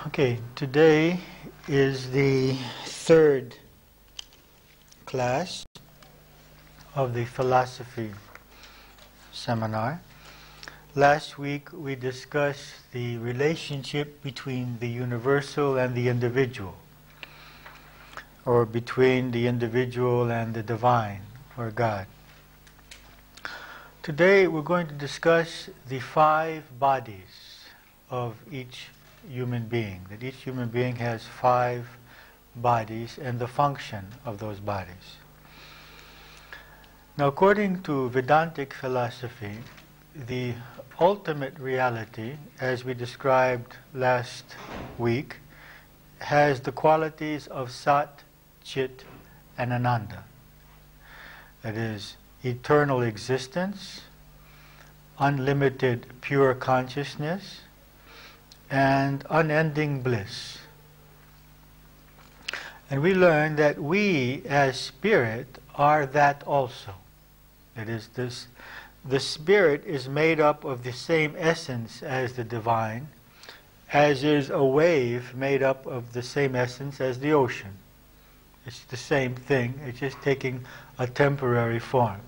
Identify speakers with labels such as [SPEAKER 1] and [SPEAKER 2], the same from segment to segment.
[SPEAKER 1] Okay, today is the third class of the philosophy seminar. Last week we discussed the relationship between the universal and the individual, or between the individual and the divine, or God. Today we're going to discuss the 5 bodies of each human being, that each human being has 5 bodies and the function of those bodies. Now, according to Vedantic philosophy, the ultimate reality, as we described last week, has the qualities of Sat, Chit, and Ananda. That is, eternal existence, unlimited pure consciousness, and unending bliss. And we learn that we as spirit are that also. That is, the spirit is made up of the same essence as the divine, as is a wave made up of the same essence as the ocean. It's the same thing, it's just taking a temporary form.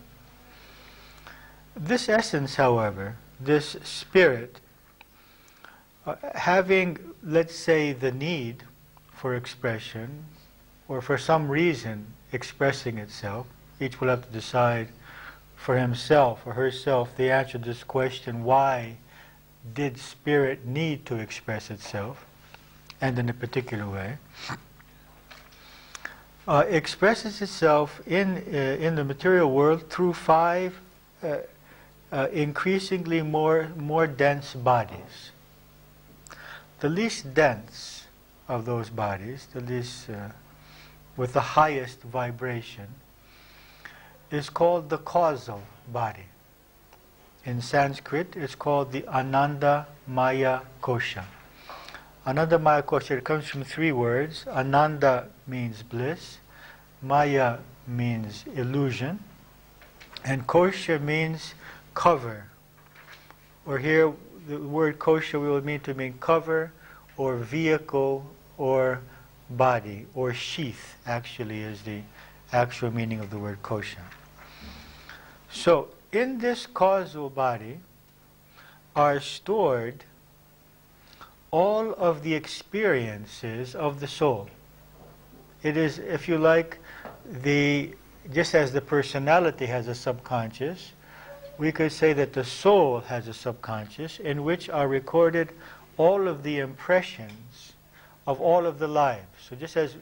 [SPEAKER 1] This essence, however, this spirit, having, let's say, the need for expression, or for some reason expressing itself, each will have to decide for himself or herself the answer to this question: why did spirit need to express itself, and in a particular way? Expresses itself in the material world through 5 increasingly more dense bodies. The least dense of those bodies, the least with the highest vibration, is called the causal body. In Sanskrit, it's called the Ananda Maya Kosha. Ananda Maya Kosha, it comes from 3 words. Ananda means bliss, Maya means illusion, and Kosha means cover. Or here, the word kosha will mean cover, or vehicle, or body, or sheath, actually, is the actual meaning of the word kosha. So, in this causal body are stored all of the experiences of the soul. It is, if you like, just as the personality has a subconscious, we could say that the soul has a subconscious in which are recorded all of the impressions of all of the lives. So just as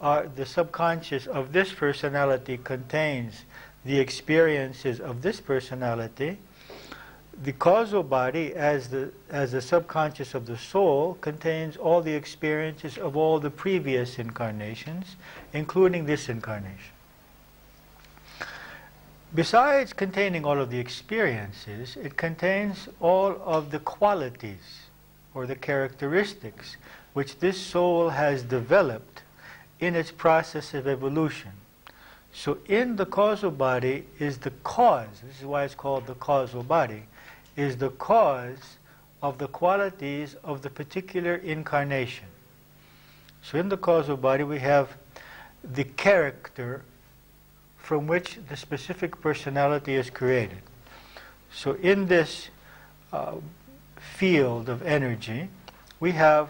[SPEAKER 1] the subconscious of this personality contains the experiences of this personality, the causal body, as the subconscious of the soul, contains all the experiences of all the previous incarnations, including this incarnation. Besides containing all of the experiences, it contains all of the qualities or the characteristics which this soul has developed in its process of evolution. So in the causal body is the cause, this is why it's called the causal body, is the cause of the qualities of the particular incarnation. So in the causal body we have the character from which the specific personality is created. So in this field of energy, we have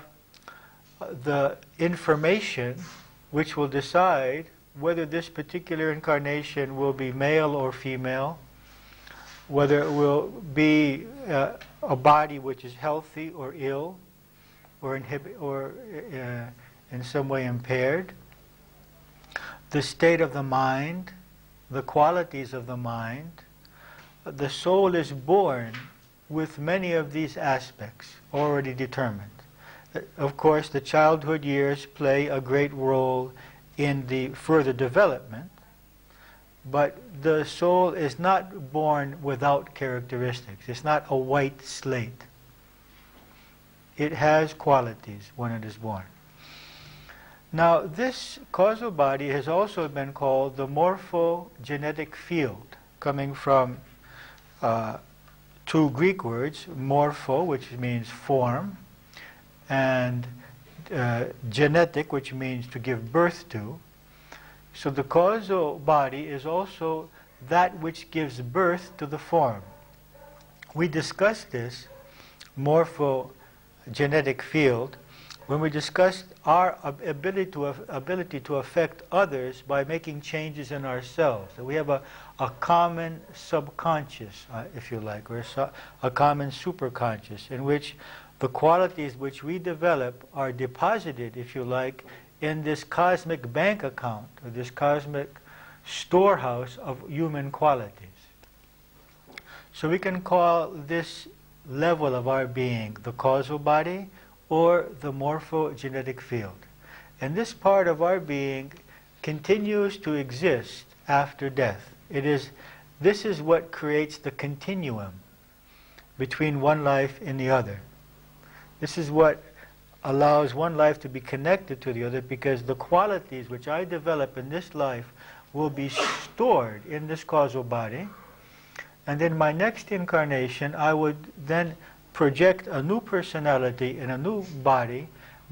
[SPEAKER 1] the information which will decide whether this particular incarnation will be male or female, whether it will be a body which is healthy or ill, or in some way impaired, the state of the mind, the qualities of the mind. The soul is born with many of these aspects already determined. Of course, the childhood years play a great role in the further development, but the soul is not born without characteristics. It's not a white slate. It has qualities when it is born. Now, this causal body has also been called the morphogenetic field, coming from 2 Greek words, morpho, which means form, and genetic, which means to give birth to. So the causal body is also that which gives birth to the form. We discussed this morphogenetic field when we discussed our ability to affect others by making changes in ourselves. So we have a common subconscious, if you like, or a common superconscious, in which the qualities which we develop are deposited, if you like, in this cosmic bank account, or this cosmic storehouse of human qualities. So we can call this level of our being the causal body or the morphogenetic field. And this part of our being continues to exist after death. This is what creates the continuum between one life and the other. This is what allows one life to be connected to the other, because the qualities which I develop in this life will be stored in this causal body, and in my next incarnation I would then project a new personality in a new body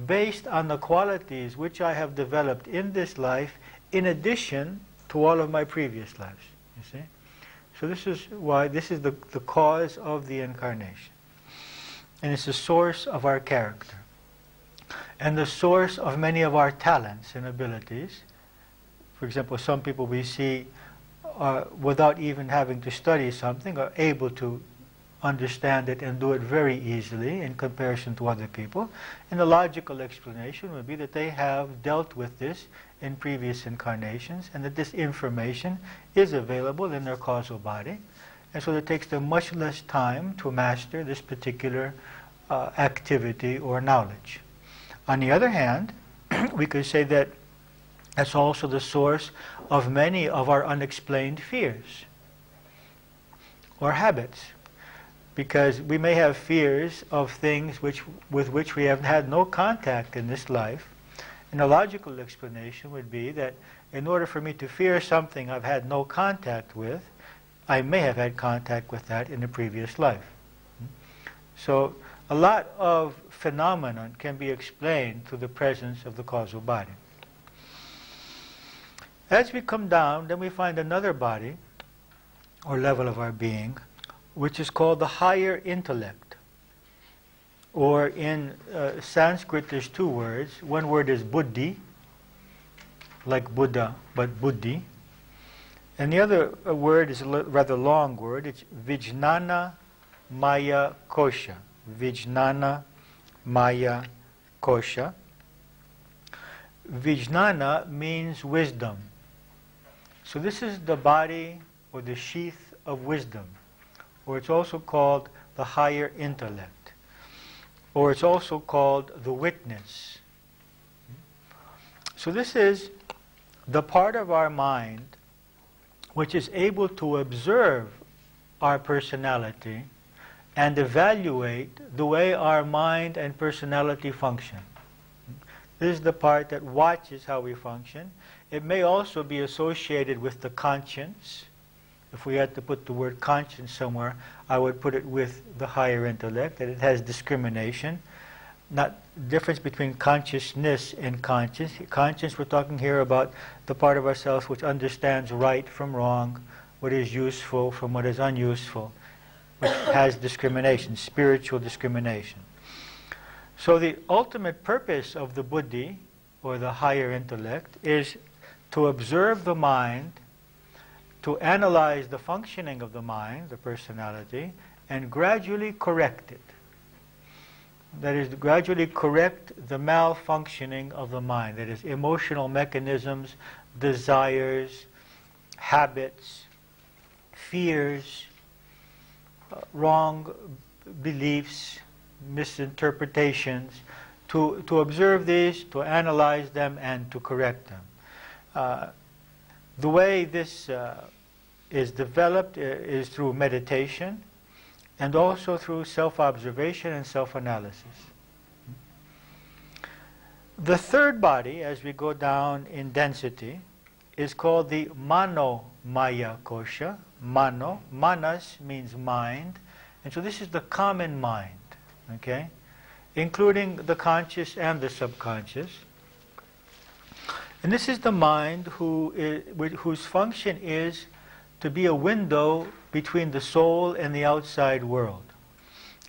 [SPEAKER 1] based on the qualities which I have developed in this life in addition to all of my previous lives. You see? So this is why this is the cause of the incarnation. And it's the source of our character. And the source of many of our talents and abilities. For example, some people we see without even having to study something are able to understand it and do it very easily in comparison to other people. And the logical explanation would be that they have dealt with this in previous incarnations, and that this information is available in their causal body. And so it takes them much less time to master this particular activity or knowledge. On the other hand, we could say that that's also the source of many of our unexplained fears or habits, because we may have fears of things with which we have had no contact in this life. And a logical explanation would be that in order for me to fear something I've had no contact with, I may have had contact with that in a previous life. So a lot of phenomenon can be explained through the presence of the causal body. As we come down, then we find another body, or level of our being, which is called the higher intellect. Or in Sanskrit there's two words. One word is buddhi, like Buddha, but buddhi. And the other word is a rather long word. It's Vijnana Maya Kosha. Vijnana Maya Kosha. Vijnana means wisdom. So this is the body or the sheath of wisdom. Or it's also called the higher intellect. Or it's also called the witness. So this is the part of our mind which is able to observe our personality and evaluate the way our mind and personality function. This is the part that watches how we function. It may also be associated with the conscience. If we had to put the word conscience somewhere, I would put it with the higher intellect, that it has discrimination. Not difference between consciousness and conscience. Conscience, we're talking here about the part of ourselves which understands right from wrong, what is useful from what is unuseful, which has discrimination, spiritual discrimination. So the ultimate purpose of the buddhi, or the higher intellect, is to observe the mind, to analyze the functioning of the mind, the personality, and gradually correct it. That is, gradually correct the malfunctioning of the mind. That is, emotional mechanisms, desires, habits, fears, wrong beliefs, misinterpretations, to observe these, to analyze them, and to correct them. The way this is developed is through meditation and also through self-observation and self-analysis. The third body, as we go down in density, is called the Mano-Maya Kosha. Mano, manas means mind, and so this is the common mind. Okay? including the conscious and the subconscious. And this is the mind whose function is to be a window between the soul and the outside world.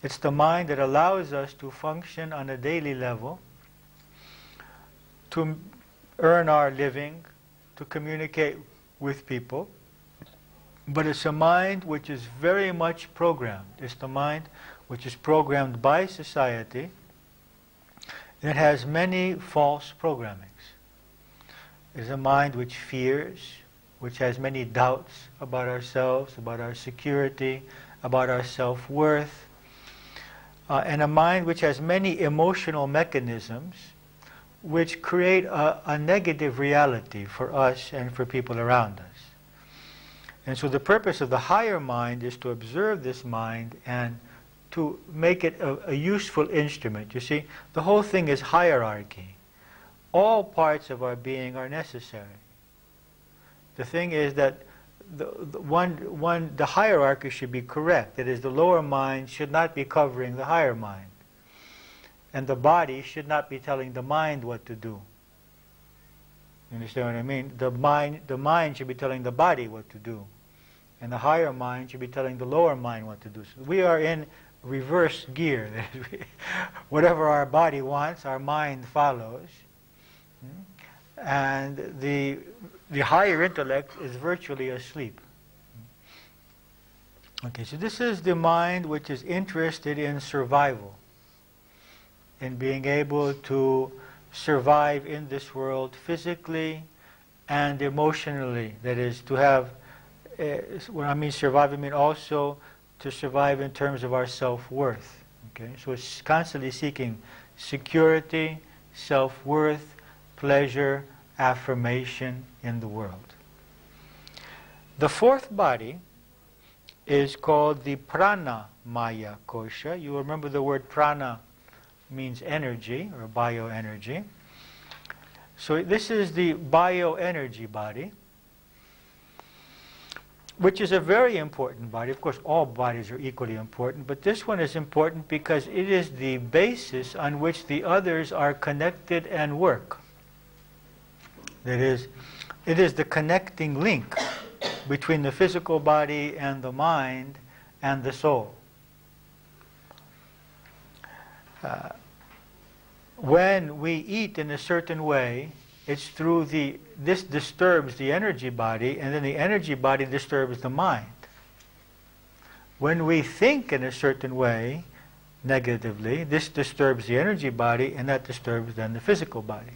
[SPEAKER 1] It's the mind that allows us to function on a daily level, to earn our living, to communicate with people. But it's a mind which is very much programmed. It's the mind which is programmed by society. And it has many false programmings. It's a mind which fears, which has many doubts about ourselves, about our security, about our self-worth, and a mind which has many emotional mechanisms which create a negative reality for us and for people around us. And so the purpose of the higher mind is to observe this mind and to make it a useful instrument. You see, the whole thing is hierarchy. All parts of our being are necessary. The thing is that the hierarchy should be correct. That is, the lower mind should not be covering the higher mind. And the body should not be telling the mind what to do. You understand what I mean? The mind should be telling the body what to do. And the higher mind should be telling the lower mind what to do. So we are in reverse gear. Whatever our body wants, our mind follows. And the higher intellect is virtually asleep. Okay, so this is the mind which is interested in survival, in being able to survive in this world physically and emotionally. That is, to have, when I mean survive, I mean also to survive in terms of our self-worth. Okay, so it's constantly seeking security, self-worth, pleasure, affirmation in the world. The fourth body is called the prana maya kosha. You remember the word prana means energy or bioenergy. So this is the bioenergy body, which is a very important body. Of course, all bodies are equally important, but this one is important because it is the basis on which the others are connected and work. That is, it is the connecting link between the physical body and the mind and the soul. When we eat in a certain way, it's through this disturbs the energy body, and then the energy body disturbs the mind. When we think in a certain way, negatively, this disturbs the energy body, and that disturbs then the physical body.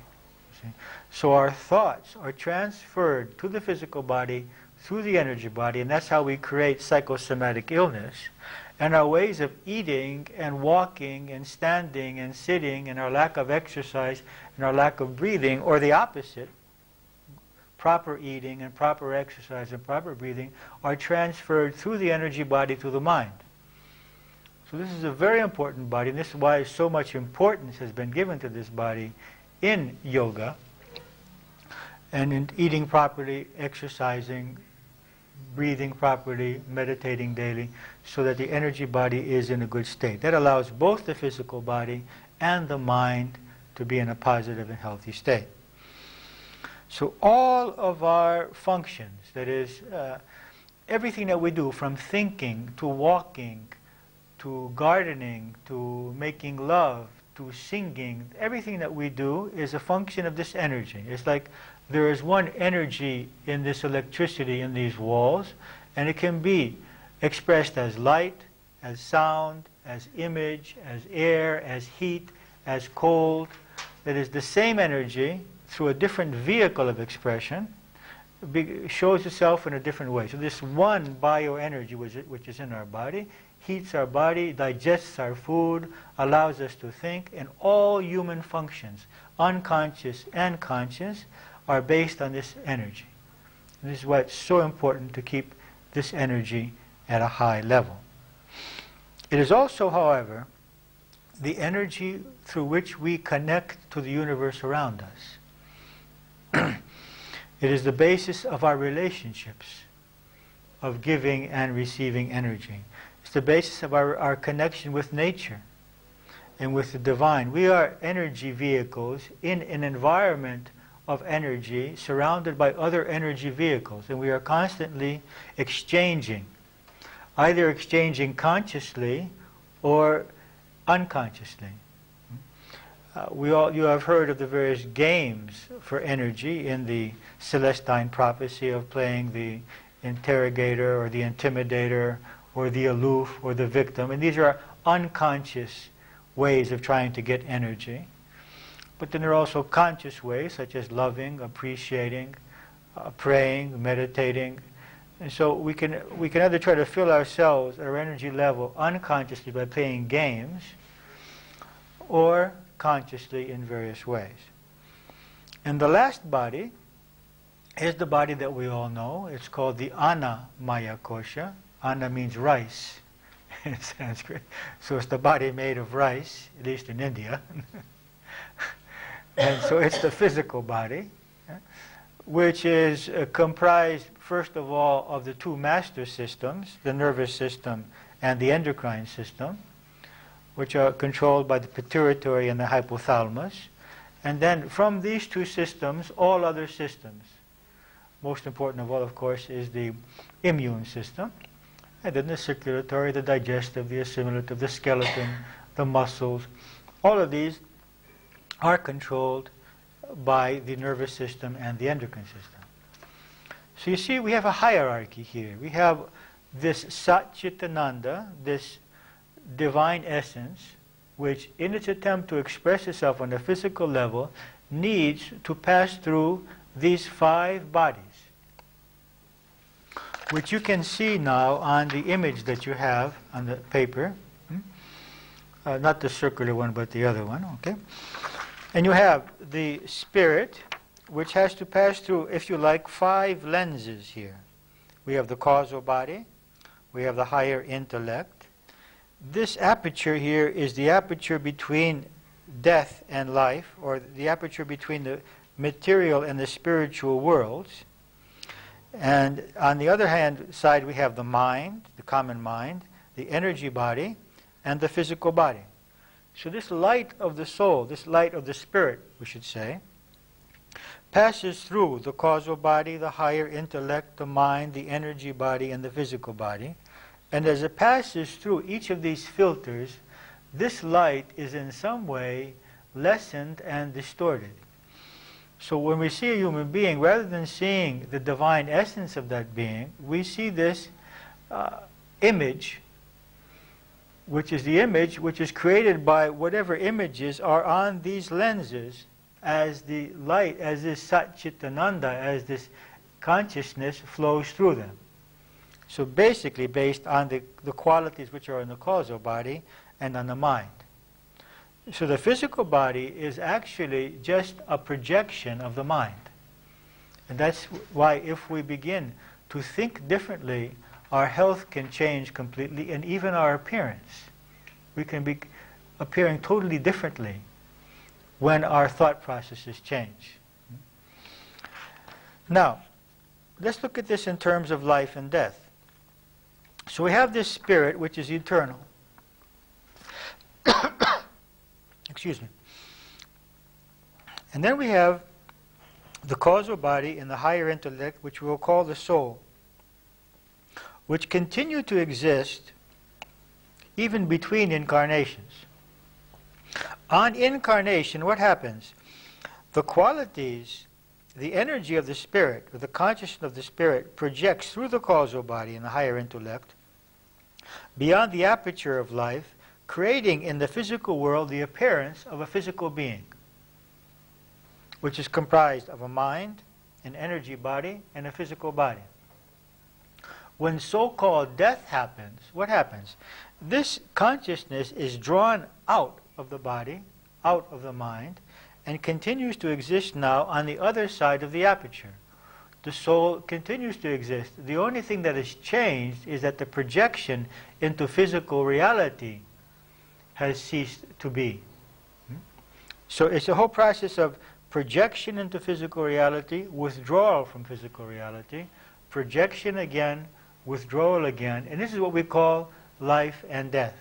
[SPEAKER 1] See? So our thoughts are transferred to the physical body through the energy body, and that's how we create psychosomatic illness. And our ways of eating and walking and standing and sitting and our lack of exercise and our lack of breathing, or the opposite, proper eating and proper exercise and proper breathing, are transferred through the energy body to the mind. So this is a very important body, and this is why so much importance has been given to this body in yoga and in eating properly, exercising, breathing properly, meditating daily, so that the energy body is in a good state. That allows both the physical body and the mind to be in a positive and healthy state. So all of our functions, that is, everything that we do, from thinking to walking, to gardening, to making love, to singing, everything that we do is a function of this energy. It's like there is one energy in this electricity in these walls, and it can be expressed as light, as sound, as image, as air, as heat, as cold. That is, the same energy, through a different vehicle of expression, shows itself in a different way. So this one bioenergy, which is in our body, heats our body, digests our food, allows us to think, and all human functions, unconscious and conscious, are based on this energy. And this is why it's so important to keep this energy at a high level. It is also, however, the energy through which we connect to the universe around us. It is the basis of our relationships, of giving and receiving energy. It's the basis of our connection with nature. and with the divine. We are energy vehicles in an environment of energy surrounded by other energy vehicles, and we are constantly exchanging, either exchanging consciously or unconsciously. You have heard of the various games for energy in the Celestine prophecy of playing the interrogator or the intimidator or the aloof or the victim, and these are unconscious ways of trying to get energy. But then there are also conscious ways, such as loving, appreciating, praying, meditating. And so we can either try to fill ourselves at our energy level unconsciously by playing games, or consciously in various ways. And the last body is the body that we all know. It's called the Anna Maya Kosha. Anna means rice in Sanskrit. So it's the body made of rice, at least in India. And so it's the physical body, which is comprised, first of all, of the two master systems, the nervous system and the endocrine system, which are controlled by the pituitary and the hypothalamus. And then from these two systems, all other systems. Most important of all, of course, is the immune system. And then the circulatory, the digestive, the assimilative, the skeleton, the muscles. All of these are controlled by the nervous system and the endocrine system. So you see, we have a hierarchy here. We have this Sat Chitananda, this divine essence, which in its attempt to express itself on the physical level needs to pass through these 5 bodies, which you can see now on the image that you have on the paper. Not the circular one, but the other one, okay? And you have the spirit, which has to pass through, if you like, 5 lenses here. We have the causal body, we have the higher intellect. This aperture here is the aperture between death and life, or the aperture between the material and the spiritual worlds. And on the other hand side, we have the mind, the common mind, the energy body, and the physical body. So this light of the soul, this light of the spirit, we should say, passes through the causal body, the higher intellect, the mind, the energy body, and the physical body. And as it passes through each of these filters, this light is in some way lessened and distorted. So when we see a human being, rather than seeing the divine essence of that being, we see this image, which is the image which is created by whatever images are on these lenses as the light, as this Sat Chitananda, as this consciousness flows through them. So basically based on the qualities which are in the causal body and on the mind. So the physical body is actually just a projection of the mind. And that's why if we begin to think differently, our health can change completely, and even our appearance. We can be appearing totally differently when our thought processes change. Now, let's look at this in terms of life and death. So we have this spirit which is eternal. Excuse me. And then we have the causal body and the higher intellect, which we'll call the soul, which continue to exist even between incarnations. On incarnation, what happens? The qualities, the energy of the spirit, or the consciousness of the spirit, projects through the causal body and the higher intellect beyond the aperture of life, creating in the physical world the appearance of a physical being, which is comprised of a mind, an energy body, and a physical body. When so-called death happens, what happens? This consciousness is drawn out of the body, out of the mind, and continues to exist now on the other side of the aperture. The soul continues to exist. The only thing that has changed is that the projection into physical reality has ceased to be. So it's a whole process of projection into physical reality, withdrawal from physical reality, projection again, withdrawal again, and this is what we call life and death.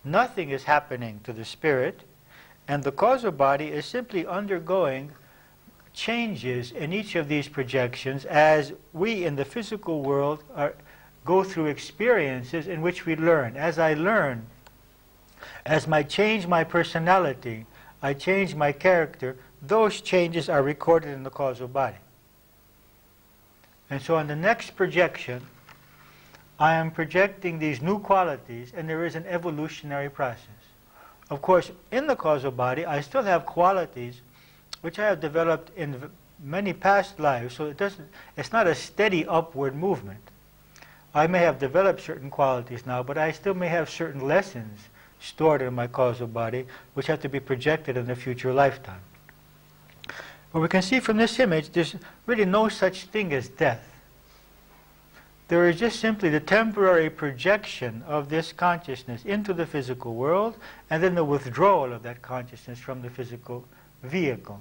[SPEAKER 1] Nothing is happening to the spirit, and the causal body is simply undergoing changes in each of these projections as we in the physical world go through experiences in which we learn. As I learn, as I change my personality, I change my character, those changes are recorded in the causal body. And so on the next projection, I am projecting these new qualities, and there is an evolutionary process. Of course, in the causal body, I still have qualities which I have developed in many past lives, so it's not a steady upward movement. I may have developed certain qualities now, but I still may have certain lessons stored in my causal body which have to be projected in the future lifetime. But we can see from this image, there's really no such thing as death. There is just simply the temporary projection of this consciousness into the physical world, and then the withdrawal of that consciousness from the physical vehicle.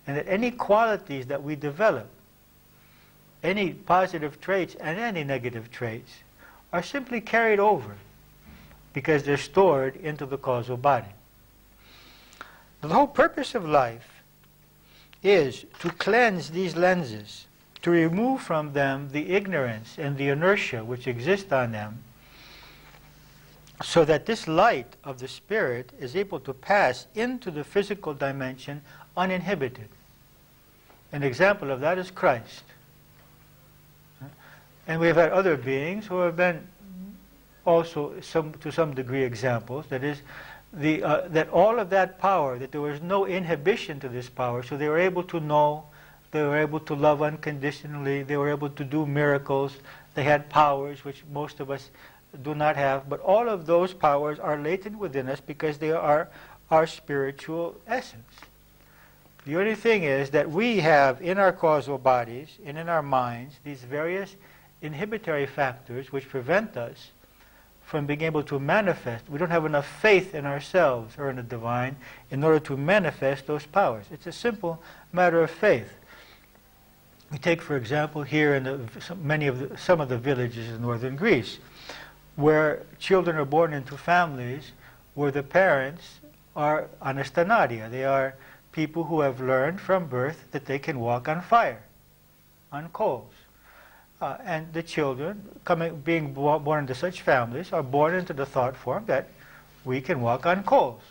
[SPEAKER 1] And that any qualities that we develop, any positive traits and any negative traits, are simply carried over because they're stored into the causal body. The whole purpose of life is to cleanse these lenses, to remove from them the ignorance and the inertia which exist on them, so that this light of the spirit is able to pass into the physical dimension uninhibited. An example of that is Christ. And we've had other beings who have been also to some degree examples. That is, that all of that power, that there was no inhibition to this power, so they were able to know, they were able to love unconditionally, they were able to do miracles, they had powers which most of us do not have, but all of those powers are latent within us because they are our spiritual essence. The only thing is that we have in our causal bodies and in our minds these various inhibitory factors which prevent us from being able to manifest. We don't have enough faith in ourselves or in the divine in order to manifest those powers. It's a simple matter of faith. We take, for example, here in some of the villages in northern Greece, where children are born into families where the parents are anastanadia. They are people who have learned from birth that they can walk on fire, on coals. And the children, being born into such families, are born into the thought form that we can walk on coals.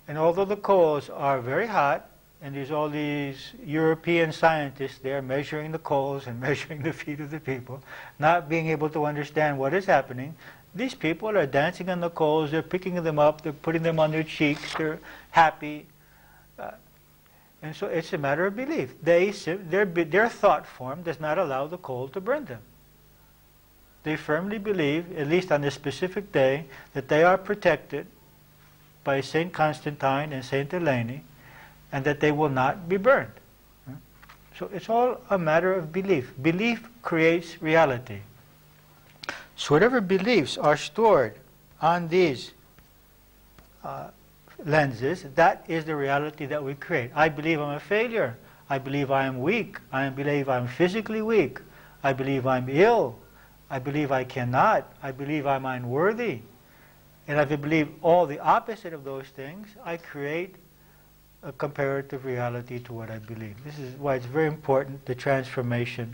[SPEAKER 1] And although the coals are very hot, and there's all these European scientists there measuring the coals and measuring the feet of the people, not being able to understand what is happening, these people are dancing on the coals, they're picking them up, they're putting them on their cheeks, they're happy. And so it's a matter of belief. Their thought form does not allow the coal to burn them. They firmly believe, at least on this specific day, that they are protected by St. Constantine and St. Eleni, and that they will not be burned. So it's all a matter of belief. Belief creates reality. So whatever beliefs are stored on these lenses, that is the reality that we create. I believe I'm a failure. I believe I am weak. I believe I'm physically weak. I believe I'm ill. I believe I cannot. I believe I'm unworthy. And if I believe all the opposite of those things, I create a comparative reality to what I believe. This is why it's very important, the transformation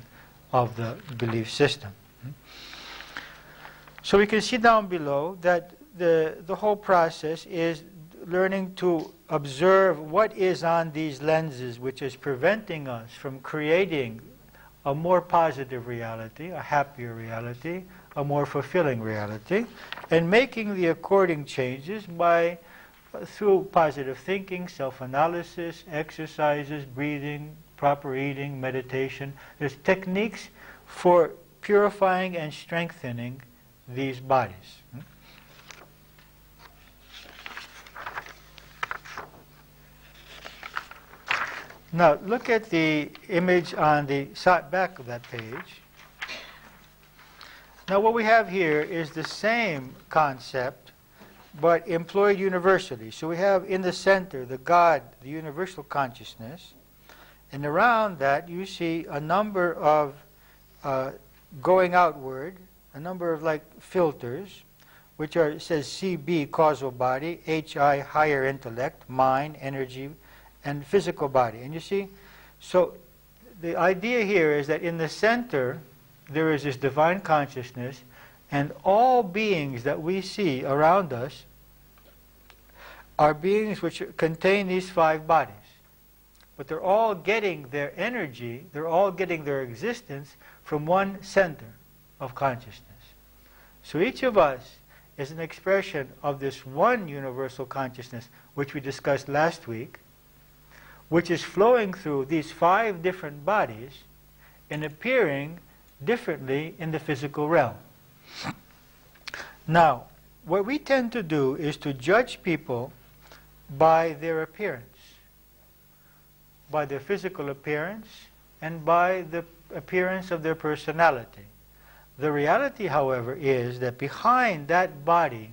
[SPEAKER 1] of the belief system. So we can see down below that the whole process is learning to observe what is on these lenses which is preventing us from creating a more positive reality, a happier reality, a more fulfilling reality, and making the according changes through positive thinking, self-analysis, exercises, breathing, proper eating, meditation. There's techniques for purifying and strengthening these bodies. Now, look at the image on the back of that page. Now, what we have here is the same concept, but employed universally. So we have in the center the God, the universal consciousness, and around that you see a number of going outward, a number of like filters, which are, it says CB, causal body, HI, higher intellect, mind, energy, and physical body. And you see, so the idea here is that in the center there is this divine consciousness, and all beings that we see around us are beings which contain these 5 bodies. But they're all getting their energy, they're all getting their existence from one center of consciousness. So each of us is an expression of this one universal consciousness, which we discussed last week, which is flowing through these 5 different bodies and appearing differently in the physical realm. Now, what we tend to do is to judge people by their appearance, by their physical appearance, and by the appearance of their personality. The reality, however, is that behind that body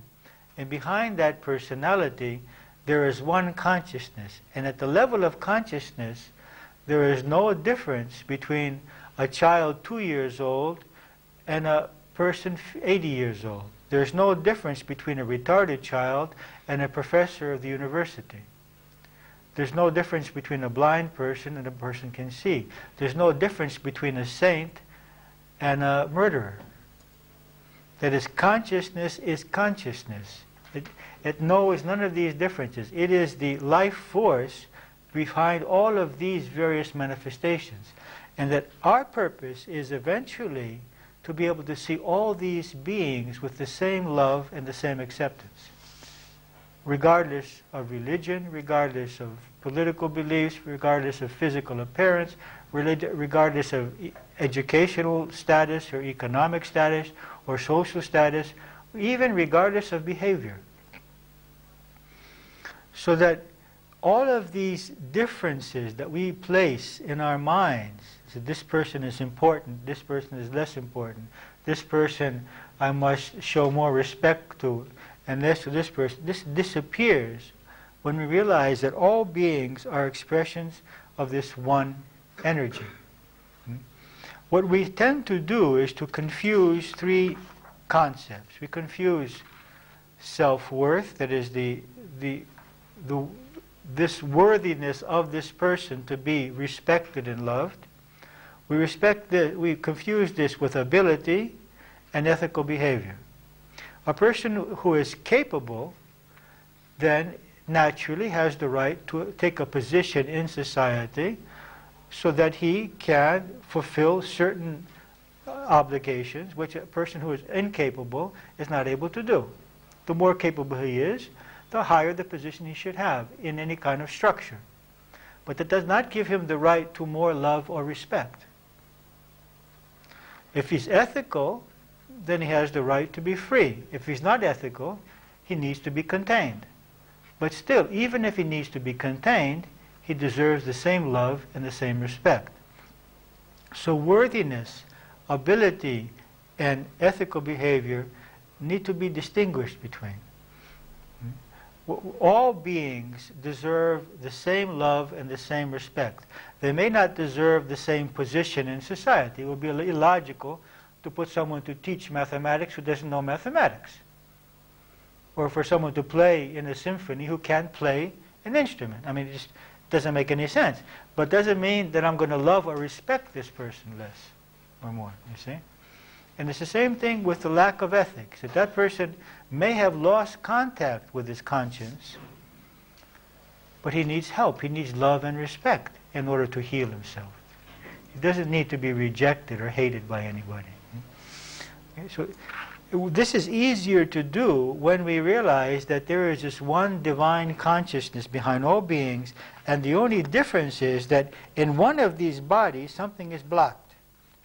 [SPEAKER 1] and behind that personality, there is one consciousness. And at the level of consciousness, there is no difference between a child 2 years old and a person 80 years old. There's no difference between a retarded child and a professor of the university. There's no difference between a blind person and a person can see. There's no difference between a saint and a murderer. That is, consciousness is consciousness. It knows none of these differences. It is the life force behind all of these various manifestations. And that our purpose is eventually to be able to see all these beings with the same love and the same acceptance, regardless of religion, regardless of political beliefs, regardless of physical appearance, regardless of educational status or economic status or social status, even regardless of behavior. So that all of these differences that we place in our minds, so this person is important, this person is less important, this person I must show more respect to, and less to this person, this disappears when we realize that all beings are expressions of this one energy. What we tend to do is to confuse 3 concepts. We confuse self-worth, that is this worthiness of this person to be respected and loved. We confuse this with ability and ethical behavior. A person who is capable then naturally has the right to take a position in society so that he can fulfill certain obligations which a person who is incapable is not able to do. The more capable he is, the higher the position he should have in any kind of structure. But that does not give him the right to more love or respect. If he's ethical, then he has the right to be free. If he's not ethical, he needs to be contained. But still, even if he needs to be contained, he deserves the same love and the same respect. So worthiness, ability, and ethical behavior need to be distinguished between. All beings deserve the same love and the same respect. They may not deserve the same position in society. It would be illogical to put someone to teach mathematics who doesn't know mathematics, or for someone to play in a symphony who can't play an instrument. I mean, it just doesn't make any sense. But doesn't mean that I'm going to love or respect this person less or more, you see? And it's the same thing with the lack of ethics. If that person may have lost contact with his conscience, but he needs help, he needs love and respect in order to heal himself. He doesn't need to be rejected or hated by anybody. Okay, so this is easier to do when we realize that there is this one divine consciousness behind all beings, and the only difference is that in one of these bodies something is blocked.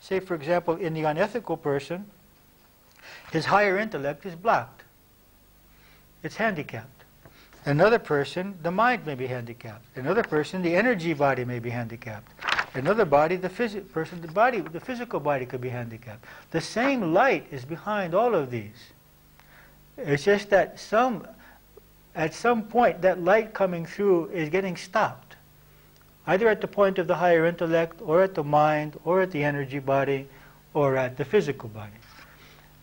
[SPEAKER 1] Say, for example, in the unethical person, his higher intellect is blocked. It's handicapped. Another person, the mind may be handicapped. Another person, the energy body may be handicapped. Another body, the physical body could be handicapped. The same light is behind all of these. It's just that at some point that light coming through is getting stopped. Either at the point of the higher intellect, or at the mind, or at the energy body, or at the physical body.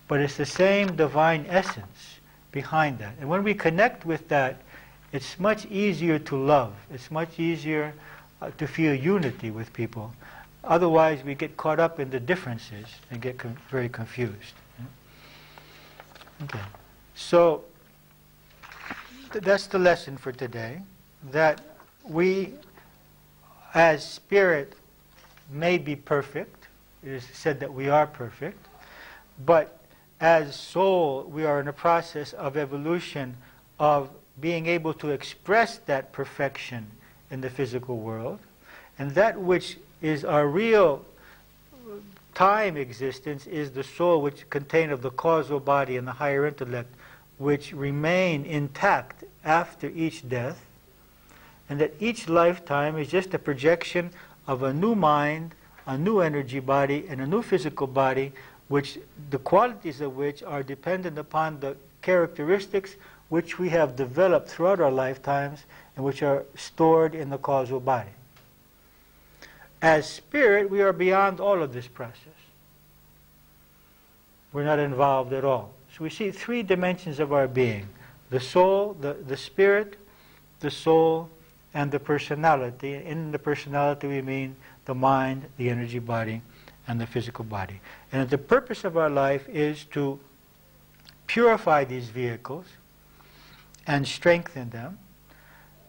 [SPEAKER 1] But it's the same divine essence. behind that. And when we connect with that, it's much easier to love. It's much easier to feel unity with people. Otherwise, we get caught up in the differences and get very confused. Okay. So, that's the lesson for today, that we, as spirit, may be perfect. It is said that we are perfect. But as soul, we are in a process of evolution, of being able to express that perfection in the physical world. And that which is our real time existence is the soul, which contains of the causal body and the higher intellect, which remain intact after each death. And that each lifetime is just a projection of a new mind, a new energy body, and a new physical body, which the qualities of which are dependent upon the characteristics which we have developed throughout our lifetimes and which are stored in the causal body. As spirit, we are beyond all of this process. We're not involved at all. So we see three dimensions of our being: the soul, the spirit, the soul, and the personality. In the personality we mean the mind, the energy body, and the physical body. And the purpose of our life is to purify these vehicles and strengthen them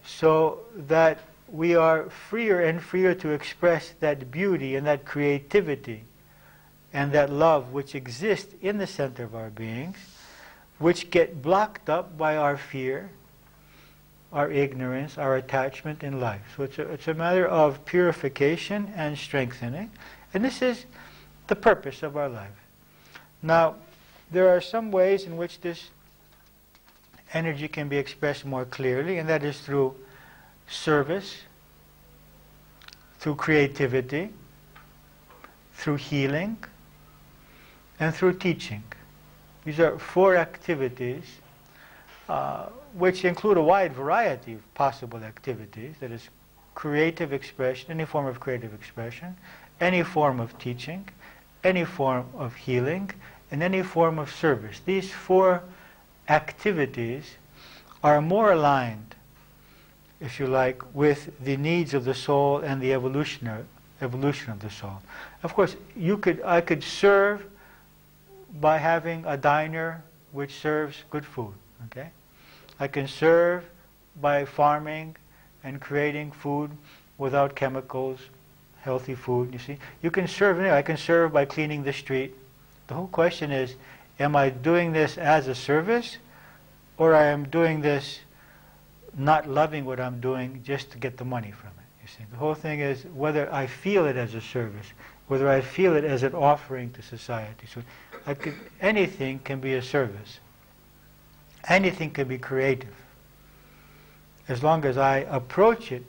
[SPEAKER 1] so that we are freer and freer to express that beauty and that creativity and that love which exists in the center of our beings, which get blocked up by our fear, our ignorance, our attachment in life. So it's a matter of purification and strengthening, and this is the purpose of our life. Now, there are some ways in which this energy can be expressed more clearly, and that is through service, through creativity, through healing, and through teaching. These are four activities which include a wide variety of possible activities. That is creative expression, any form of creative expression, any form of teaching, any form of healing, and any form of service. These four activities are more aligned, if you like, with the needs of the soul and the evolution of the soul. Of course, I could serve by having a diner which serves good food. Okay, I can serve by farming and creating food without chemicals, healthy food. You see, you can serve. I can serve by cleaning the street. The whole question is, am I doing this as a service, or I am doing this not loving what I'm doing just to get the money from it? You see, the whole thing is whether I feel it as a service, whether I feel it as an offering to society. So anything can be a service. Anything can be creative, as long as I approach it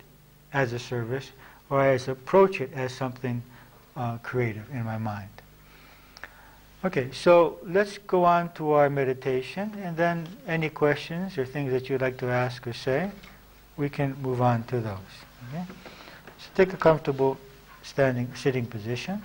[SPEAKER 1] as a service, or I approach it as something creative in my mind. Okay, so let's go on to our meditation, and then any questions or things that you'd like to ask or say, we can move on to those. Okay? So take a comfortable sitting position.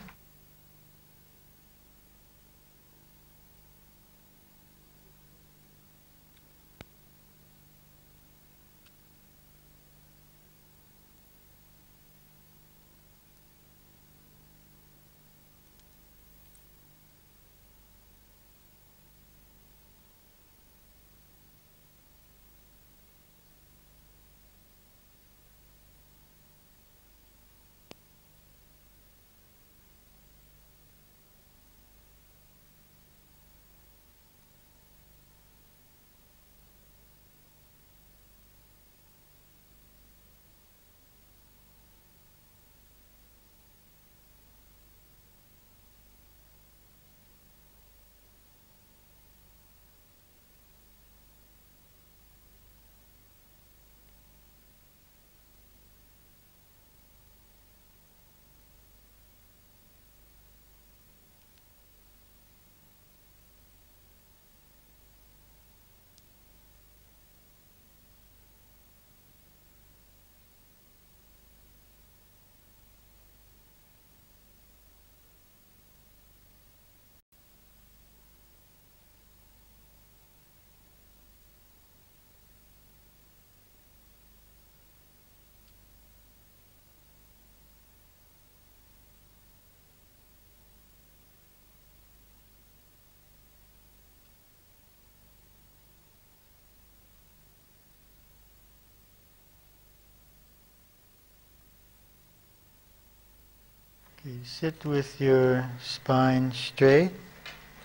[SPEAKER 1] Sit with your spine straight,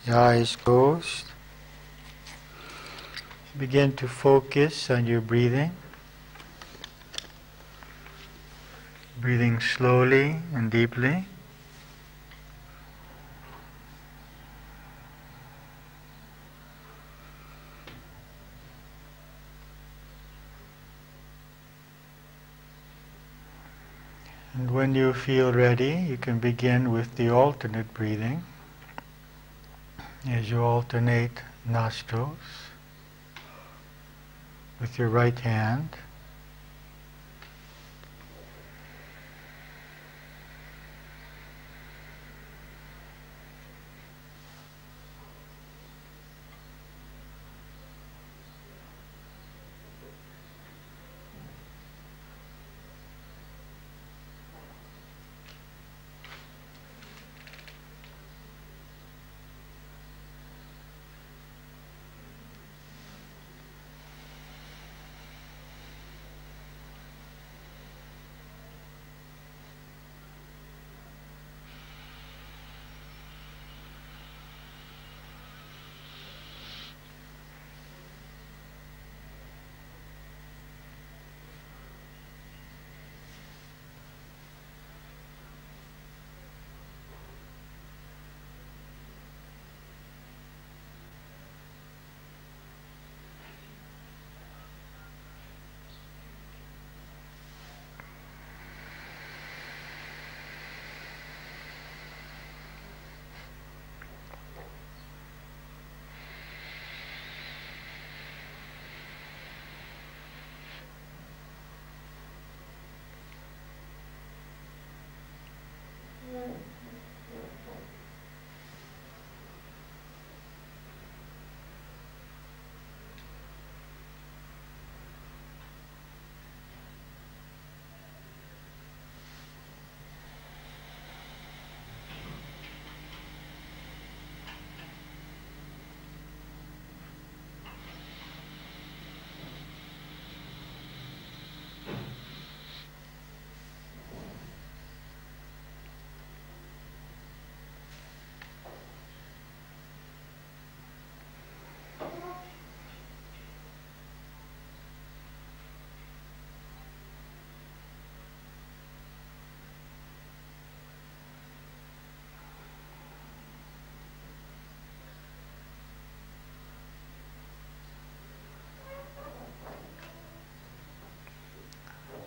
[SPEAKER 1] your eyes closed. Begin to focus on your breathing. Breathing slowly and deeply. And when you feel ready, you can begin with the alternate breathing as you alternate nostrils with your right hand.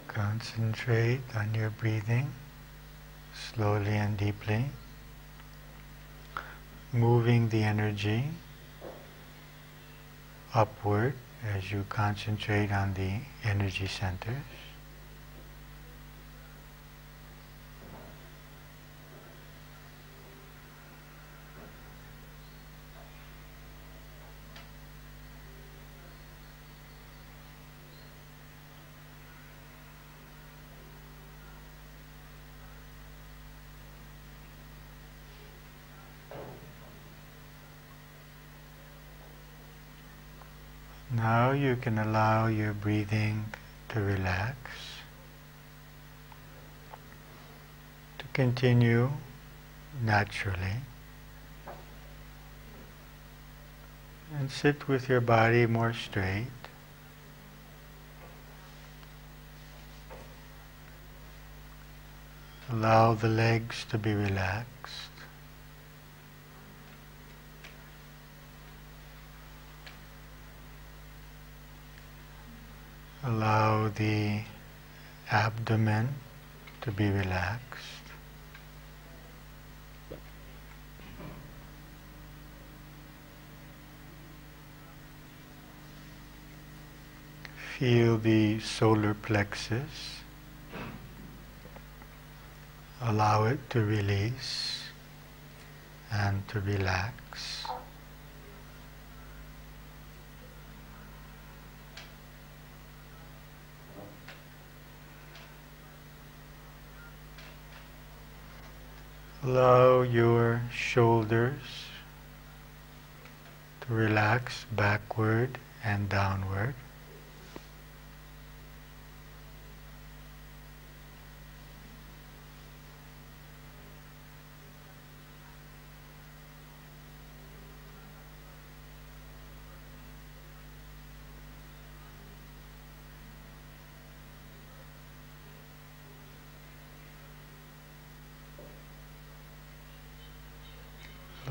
[SPEAKER 1] Concentrate on your breathing, slowly and deeply, moving the energy upward as you concentrate on the energy centers. Now you can allow your breathing to relax, to continue naturally, and sit with your body more straight. Allow the legs to be relaxed. Allow the abdomen to be relaxed. Feel the solar plexus. Allow it to release and to relax. Allow your shoulders to relax backward and downward.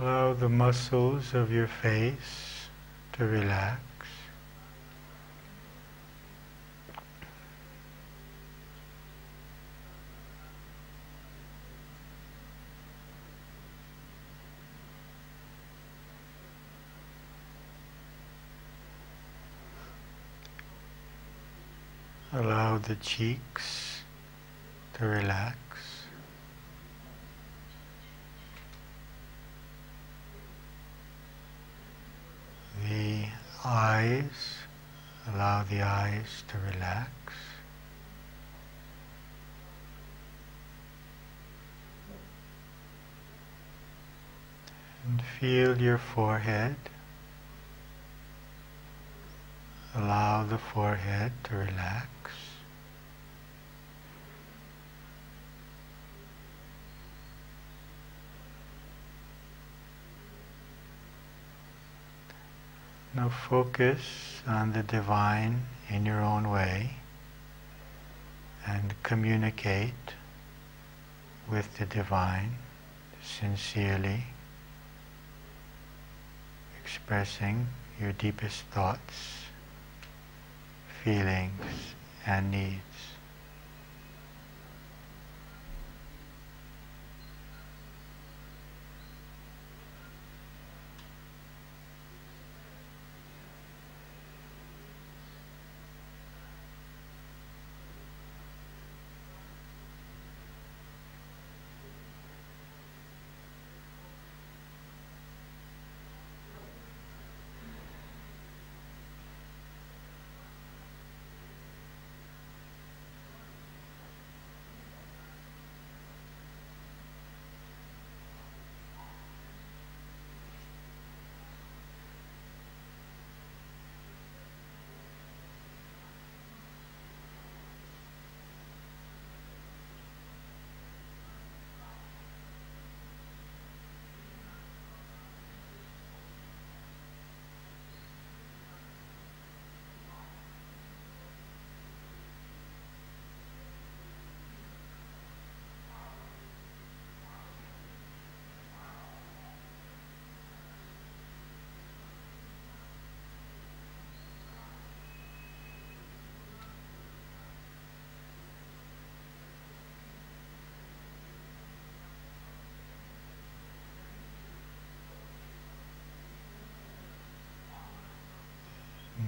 [SPEAKER 1] Allow the muscles of your face to relax. Allow the cheeks to relax. The eyes, allow the eyes to relax. And feel your forehead. Allow the forehead to relax. Now focus on the divine in your own way and communicate with the divine sincerely, expressing your deepest thoughts, feelings, and needs.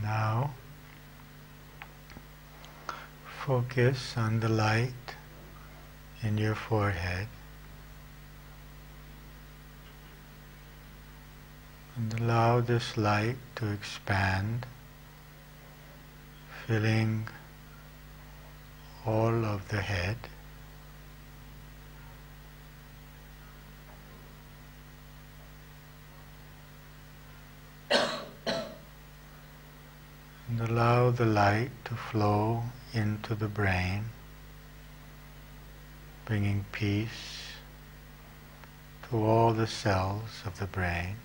[SPEAKER 1] Now, focus on the light in your forehead and allow this light to expand, filling all of the head. And allow the light to flow into the brain, bringing peace to all the cells of the brain.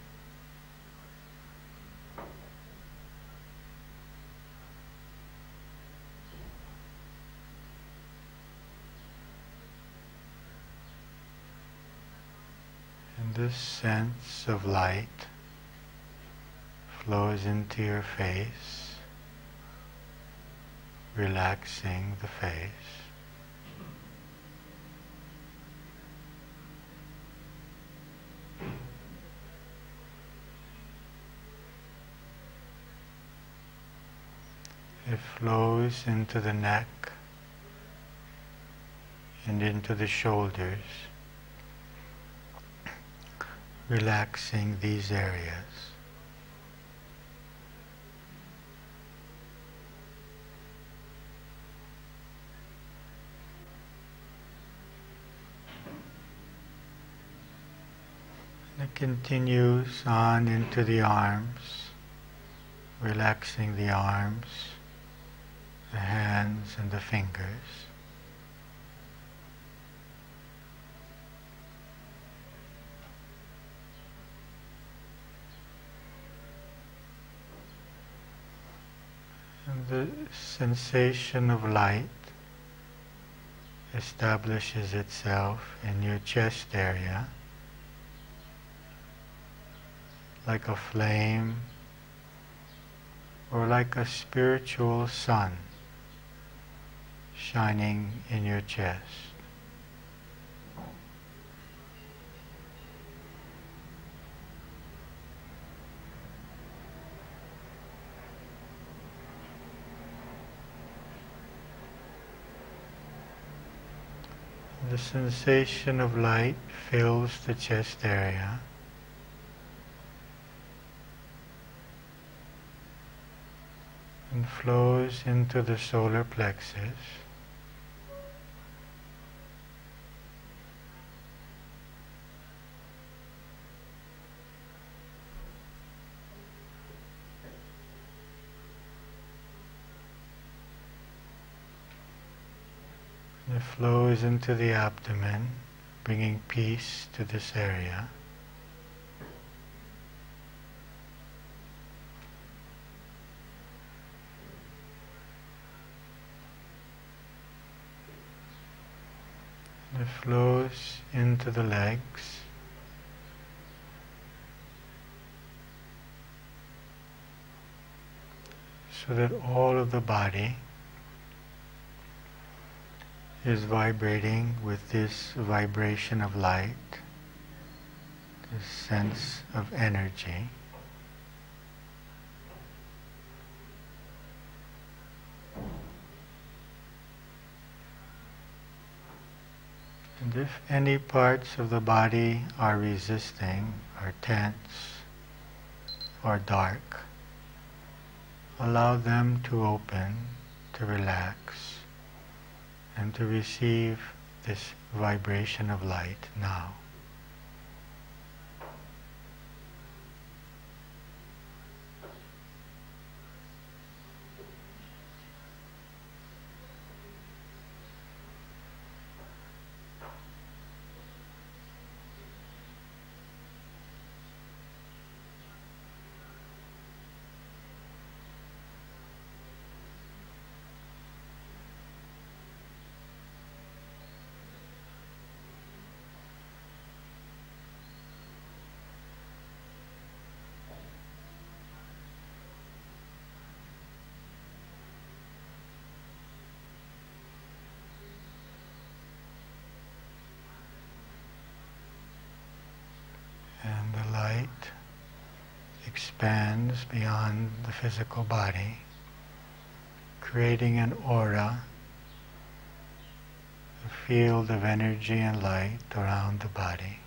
[SPEAKER 1] And this sense of light flows into your face, relaxing the face. It flows into the neck and into the shoulders, relaxing these areas. And it continues on into the arms, relaxing the arms, the hands and the fingers. And the sensation of light establishes itself in your chest area, like a flame or like a spiritual sun shining in your chest. The sensation of light fills the chest area. And flows into the solar plexus. It flows into the abdomen, bringing peace to this area. It flows into the legs. So that all of the body is vibrating with this vibration of light, this sense of energy. And if any parts of the body are resisting, are tense, or dark, allow them to open, to relax, and to receive this vibration of light now. And the light expands beyond the physical body, creating an aura, a field of energy and light around the body.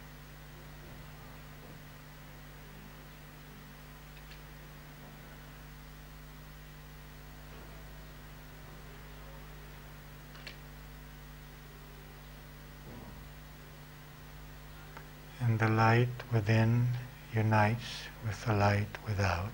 [SPEAKER 1] And the light within unites with the light without.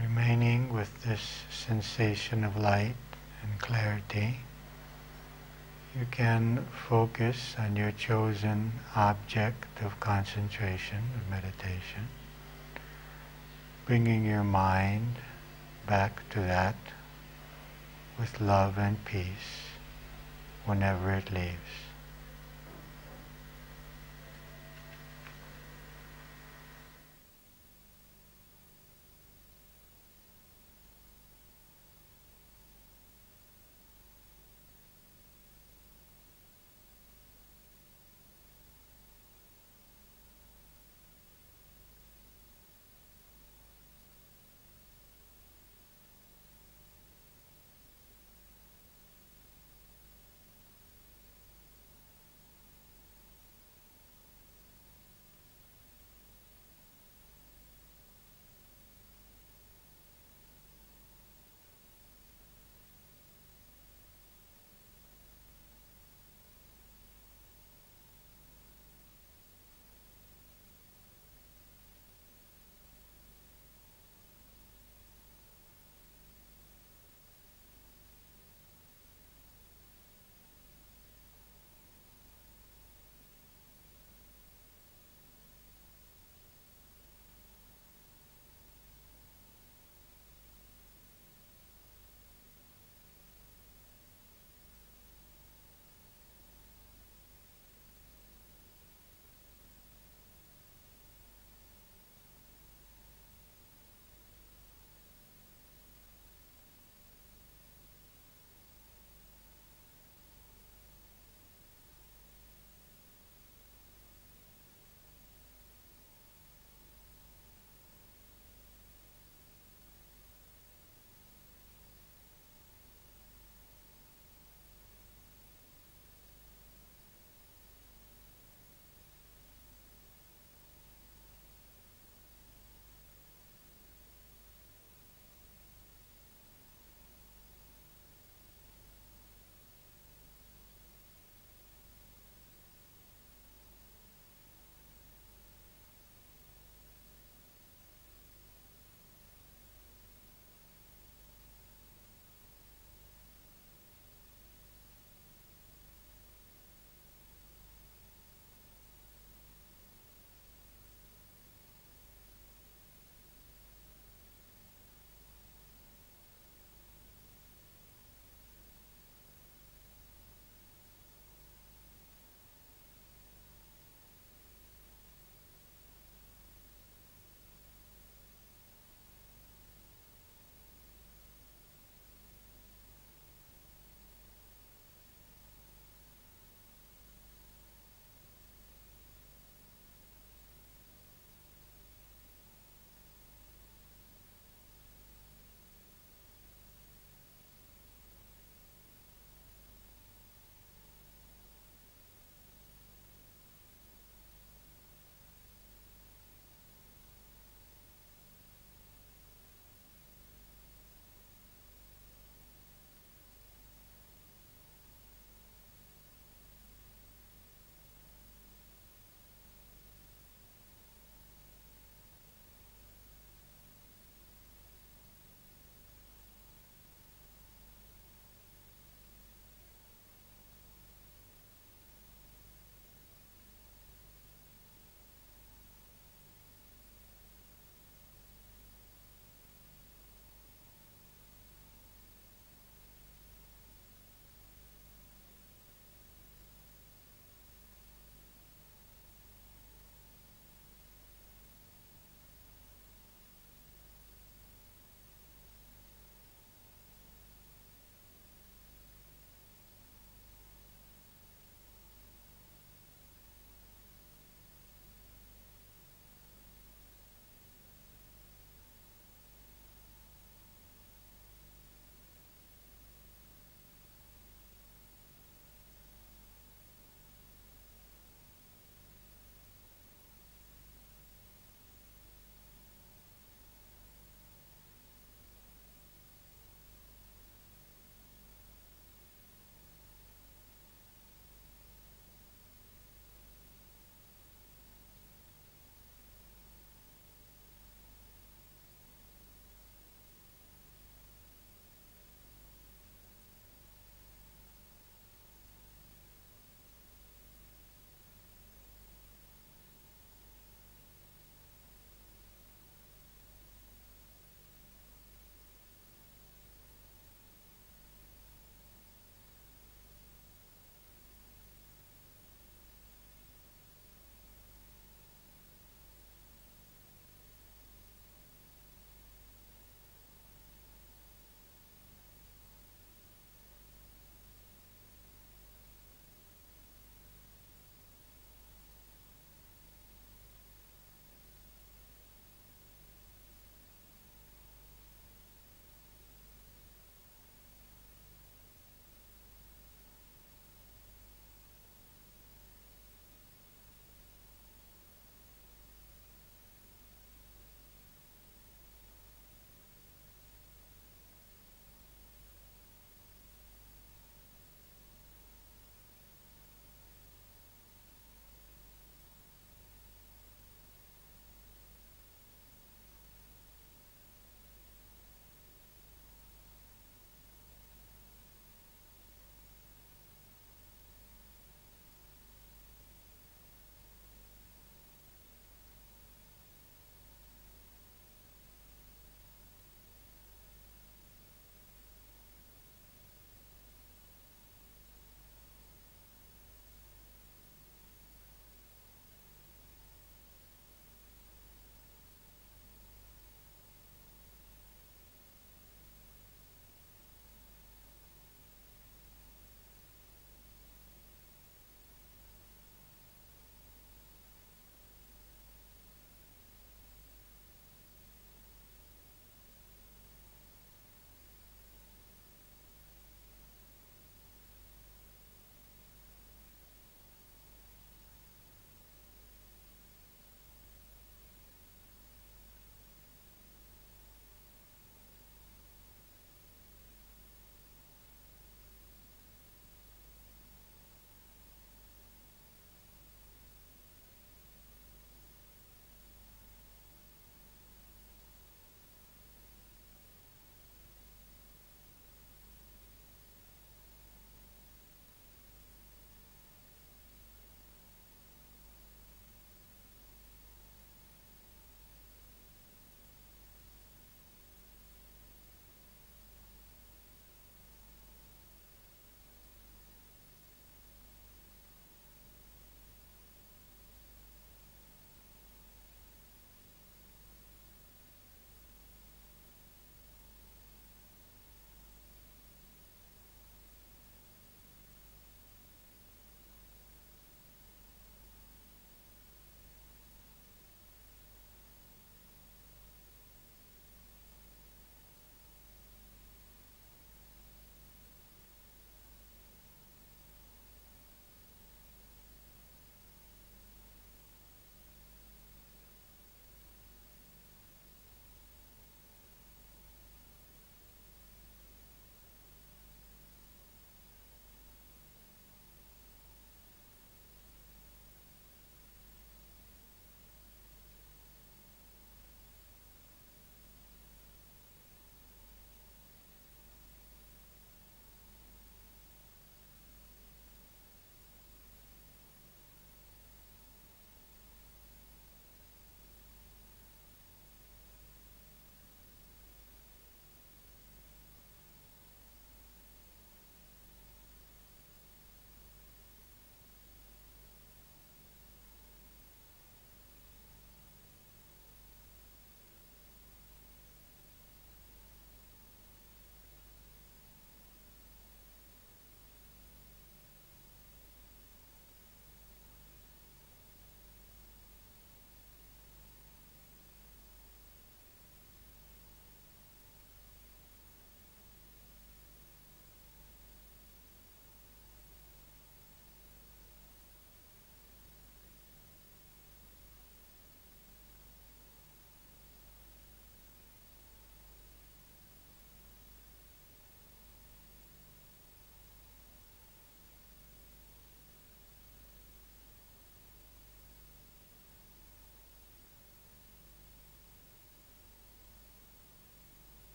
[SPEAKER 1] Remaining with this sensation of light and clarity, you can focus on your chosen object of concentration, of meditation, bringing your mind back to that with love and peace whenever it leaves.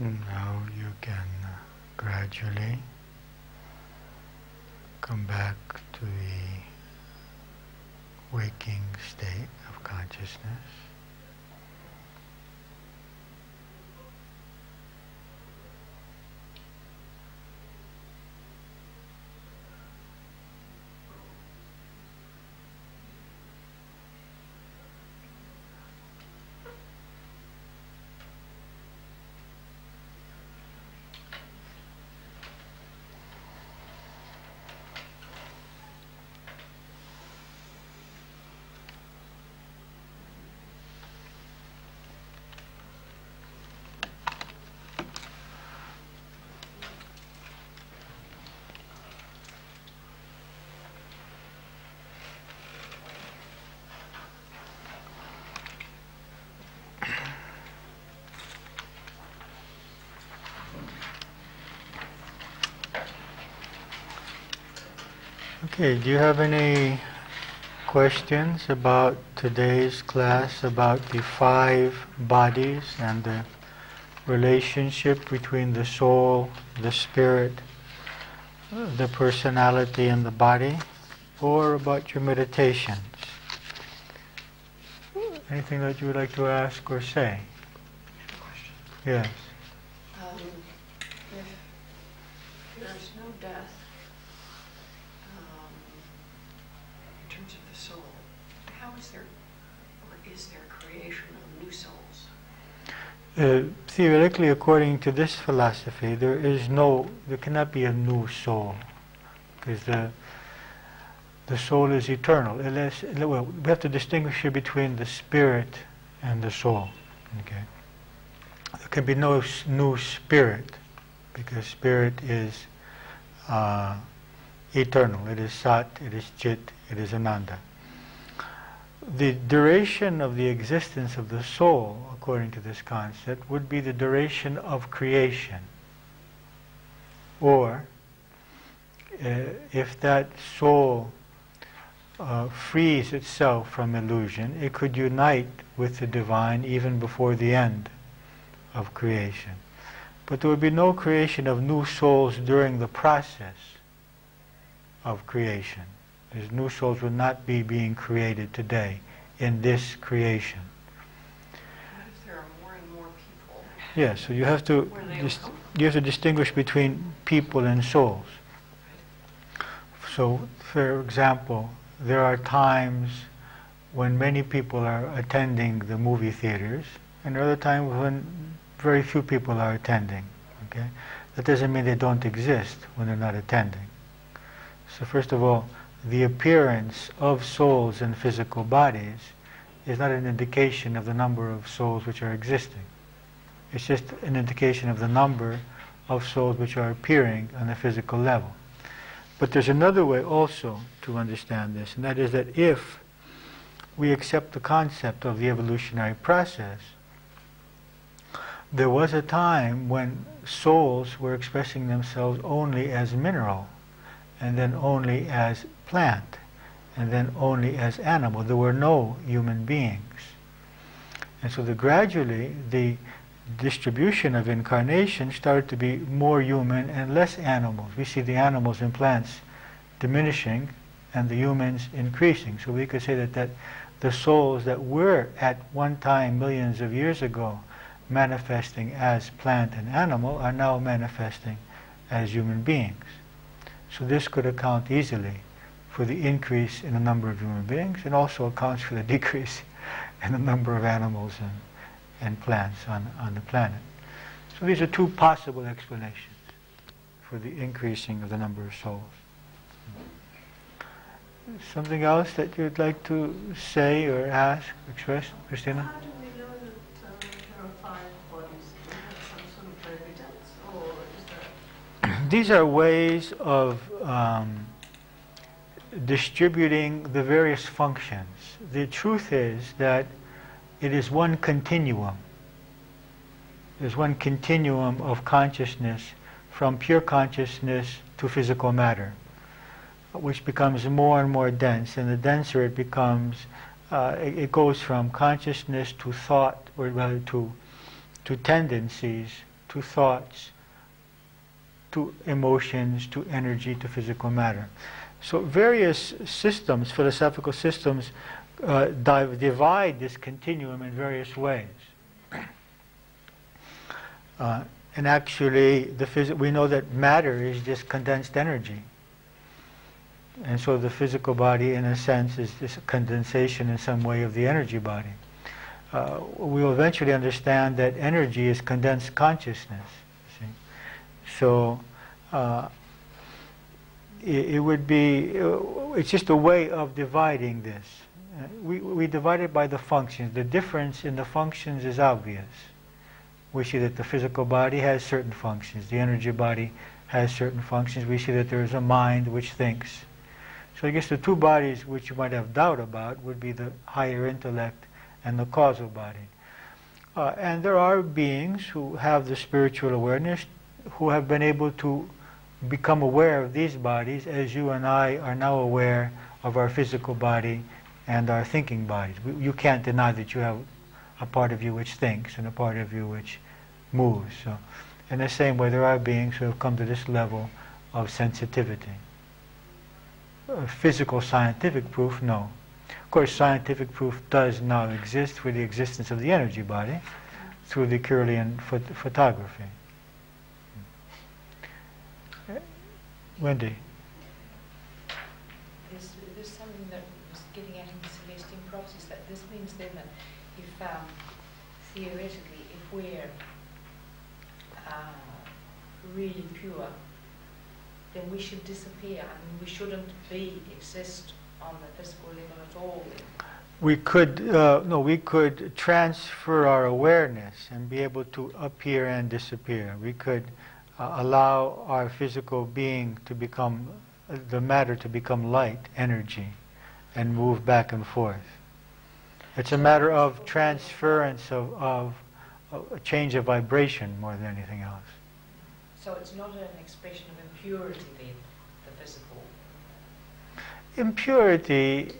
[SPEAKER 1] Now you can gradually come back to the waking state of consciousness. Okay, do you have any questions about today's class, about the 5 bodies and the relationship between the soul, the spirit, the personality and the body, or about your meditations? Anything that you would like to ask or say? Yes.
[SPEAKER 2] If there's no death, in terms of the soul, how is there, or is there creation of new souls?
[SPEAKER 1] Theoretically, according to this philosophy, there cannot be a new soul, because the soul is eternal. Well, we have to distinguish here between the spirit and the soul. Okay, there can be no new spirit, because spirit is eternal. It is Sat, it is Chit, it is Ananda. The duration of the existence of the soul, according to this concept, would be the duration of creation. Or, if that soul frees itself from illusion, it could unite with the divine even before the end of creation. But there would be no creation of new souls during the process of creation. These new souls would not be being created today in this creation.
[SPEAKER 2] What if there are more and more people?
[SPEAKER 1] Yes, so you have to distinguish between people and souls. So, for example, there are times when many people are attending the movie theaters, and there are other times when very few people are attending. Okay, that doesn't mean they don't exist when they're not attending. So first of all, the appearance of souls in physical bodies is not an indication of the number of souls which are existing. It's just an indication of the number of souls which are appearing on the physical level. But there's another way also to understand this, and that is that if we accept the concept of the evolutionary process, there was a time when souls were expressing themselves only as mineral, and then only as plant, and then only as animal. There were no human beings. And so gradually the distribution of incarnation started to be more human and less animals. We see the animals and plants diminishing and the humans increasing. So we could say that the souls that were at one time, millions of years ago, manifesting as plant and animal are now manifesting as human beings. So this could account easily for the increase in the number of human beings, and also accounts for the decrease in the number of animals and plants on the planet. So these are 2 possible explanations for the increasing of the number of souls. Something else that you'd like to say or ask, express, Christina?
[SPEAKER 2] How do we know that there are 5 bodies? Do we have some sort of evidence, or is there...
[SPEAKER 1] These are ways of distributing the various functions. The truth is that it is one continuum. There's one continuum of consciousness from pure consciousness to physical matter, which becomes more and more dense, and the denser it becomes, it goes from consciousness to thought, or rather to tendencies, to thoughts, to emotions, to energy, to physical matter. So various systems, philosophical systems, divide this continuum in various ways. And actually, we know that matter is just condensed energy. And so the physical body, in a sense, is this condensation in some way of the energy body. We will eventually understand that energy is condensed consciousness. See? So it would be, it's just a way of dividing this. We divide it by the functions. The difference in the functions is obvious. We see that the physical body has certain functions. The energy body has certain functions. We see that there is a mind which thinks. So I guess the two bodies which you might have doubt about would be the higher intellect and the causal body. And there are beings who have the spiritual awareness who have been able to become aware of these bodies as you and I are now aware of our physical body and our thinking bodies. You can't deny that you have a part of you which thinks and a part of you which moves. So in the same way, there are beings who have come to this level of sensitivity. Physical scientific proof, no. Of course, scientific proof does now exist for the existence of the energy body through the Kirlian photography. Wendy?
[SPEAKER 3] There's something that was getting at in the Celestian process, that this means then that if, theoretically, if we're really pure, then we should disappear. I mean, we shouldn't exist on the physical level at all.
[SPEAKER 1] We could, we could transfer our awareness and be able to appear and disappear. We could allow our physical being to become, the matter to become light, energy, and move back and forth. It's a matter of transference of a change of vibration more than anything else.
[SPEAKER 3] So it's not an expression of impurity then, the physical?
[SPEAKER 1] Impurity,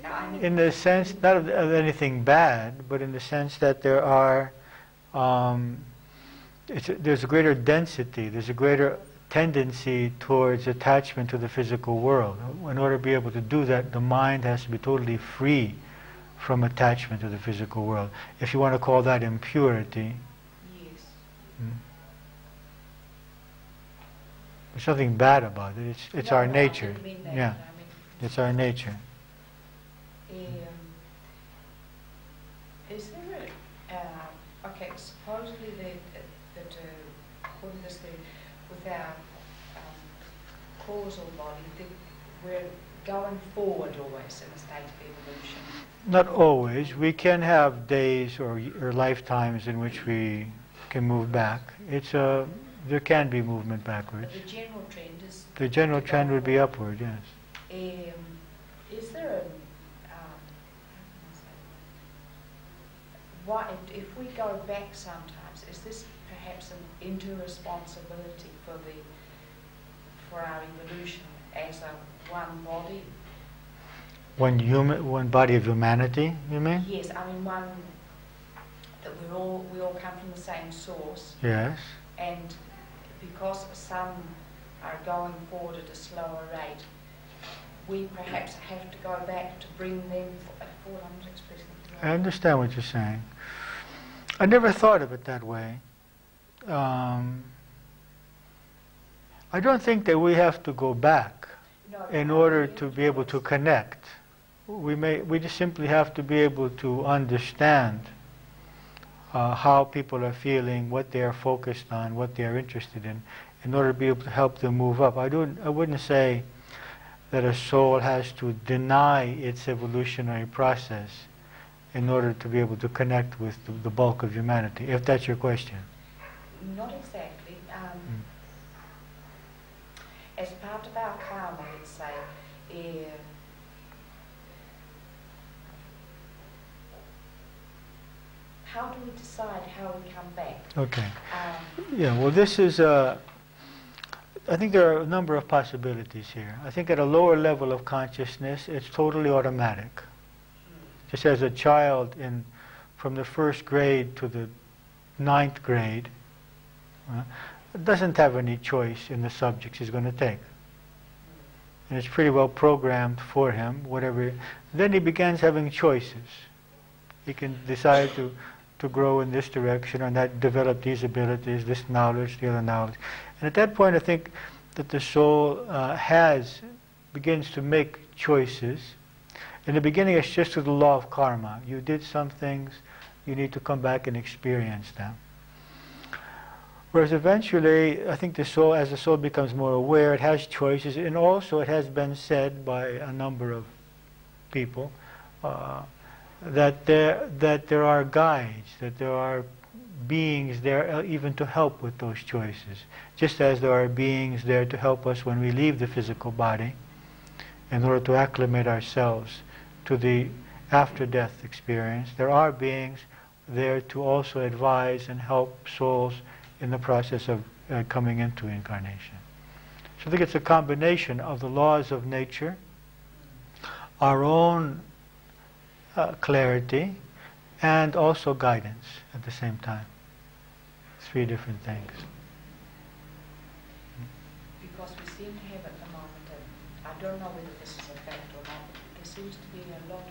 [SPEAKER 1] in the sense, not of anything bad, but in the sense that there are, there's a greater density, there's a greater tendency towards attachment to the physical world. In order to be able to do that, the mind has to be totally free from attachment to the physical world. If you want to call that impurity,
[SPEAKER 3] yes.
[SPEAKER 1] There's something bad about it. It's our nature. Yeah, it's our nature.
[SPEAKER 3] Is there okay, supposedly that according to this theory, with our causal body, that we're going forward always in a state of evolution?
[SPEAKER 1] Not always. We can have days or lifetimes in which we can move back. There can be movement backwards.
[SPEAKER 3] But the general trend is...
[SPEAKER 1] The general trend would be upward, yes.
[SPEAKER 3] Is there if we go back sometimes, is this perhaps an inter-responsibility for our evolution as a one body?
[SPEAKER 1] One body of humanity, you mean?
[SPEAKER 3] Yes, I mean one that we all come from the same source.
[SPEAKER 1] Yes.
[SPEAKER 3] And because some are going forward at a slower rate, we perhaps have to go back to bring them forward. I'm not expressing it.
[SPEAKER 1] I understand what you're saying. I never thought of it that way. I don't think that we have to go back in order to be able to connect. We just simply have to be able to understand how people are feeling, what they are focused on, what they are interested in order to be able to help them move up. I wouldn't say that a soul has to deny its evolutionary process in order to be able to connect with the bulk of humanity, if that's your question.
[SPEAKER 3] Not exactly. As part of our karma, let's say, how do we decide how we come back?
[SPEAKER 1] Okay. Yeah, well, this is, I think there are a number of possibilities here. I think at a lower level of consciousness, it's totally automatic. Just as a child from the first grade to the 9th grade, doesn't have any choice in the subjects he's going to take. And it's pretty well programmed for him, whatever. Then he begins having choices. He can decide to grow in this direction or not, develop these abilities, this knowledge, the other knowledge. And at that point, I think that the soul begins to make choices. In the beginning, it's just through the law of karma. You did some things, you need to come back and experience them. Whereas eventually, I think the soul, as the soul becomes more aware, it has choices, and also it has been said by a number of people that there are guides, that there are beings there even to help with those choices. Just as there are beings there to help us when we leave the physical body, in order to acclimate ourselves to the after-death experience, there are beings there to also advise and help souls in the process of coming into incarnation. So I think it's a combination of the laws of nature, our own clarity, and also guidance at the same time. Three different things.
[SPEAKER 3] Because we seem to have at the moment, and I don't know whether this is a fact or not, but there seems to be a lot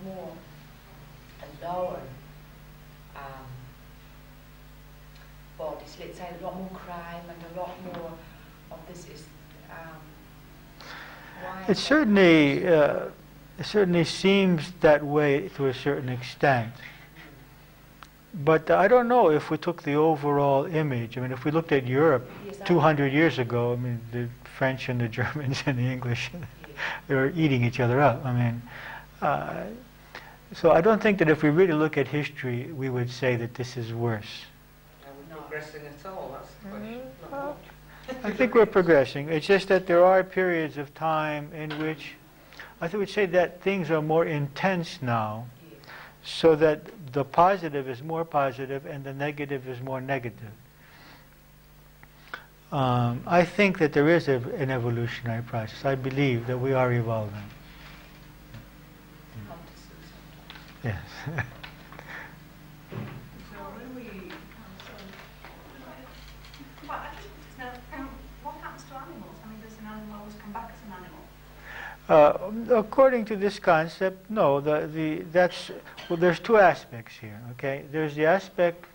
[SPEAKER 3] more, a lower bodies, let's say a lot more crime and a lot more of this is why
[SPEAKER 1] It certainly seems that way to a certain extent. But I don't know if we took the overall image. I mean, if we looked at Europe 200 years ago, I mean, the French and the Germans and the English, they were eating each other up. I mean, so I don't think that if we really look at history, we would say that this is worse.
[SPEAKER 2] We're not progressing at all, that's the question. Not much.
[SPEAKER 1] I think we're progressing. It's just that there are periods of time in which I would say that things are more intense now, so that the positive is more positive and the negative is more negative. I think that there is an evolutionary process. I believe that we are evolving. Yes.
[SPEAKER 4] What happens to animals? I mean, does an animal always come back as an animal?
[SPEAKER 1] According to this concept, no. There's two aspects here. Okay, there's the aspect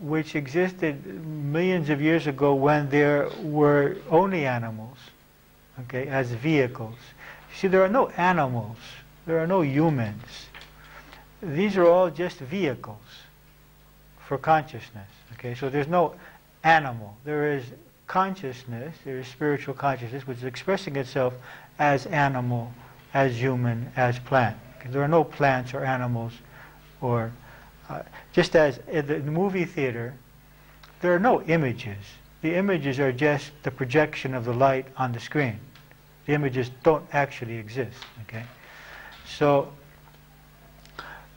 [SPEAKER 1] which existed millions of years ago when there were only animals, okay, as vehicles. See, there are no animals. There are no humans. These are all just vehicles for consciousness. Okay, so there's no animal. There is consciousness, there is spiritual consciousness, which is expressing itself as animal, as human, as plant. There are no plants or animals, or just as in the movie theater, there are no images. The images are just the projection of the light on the screen. The images don't actually exist. Okay, so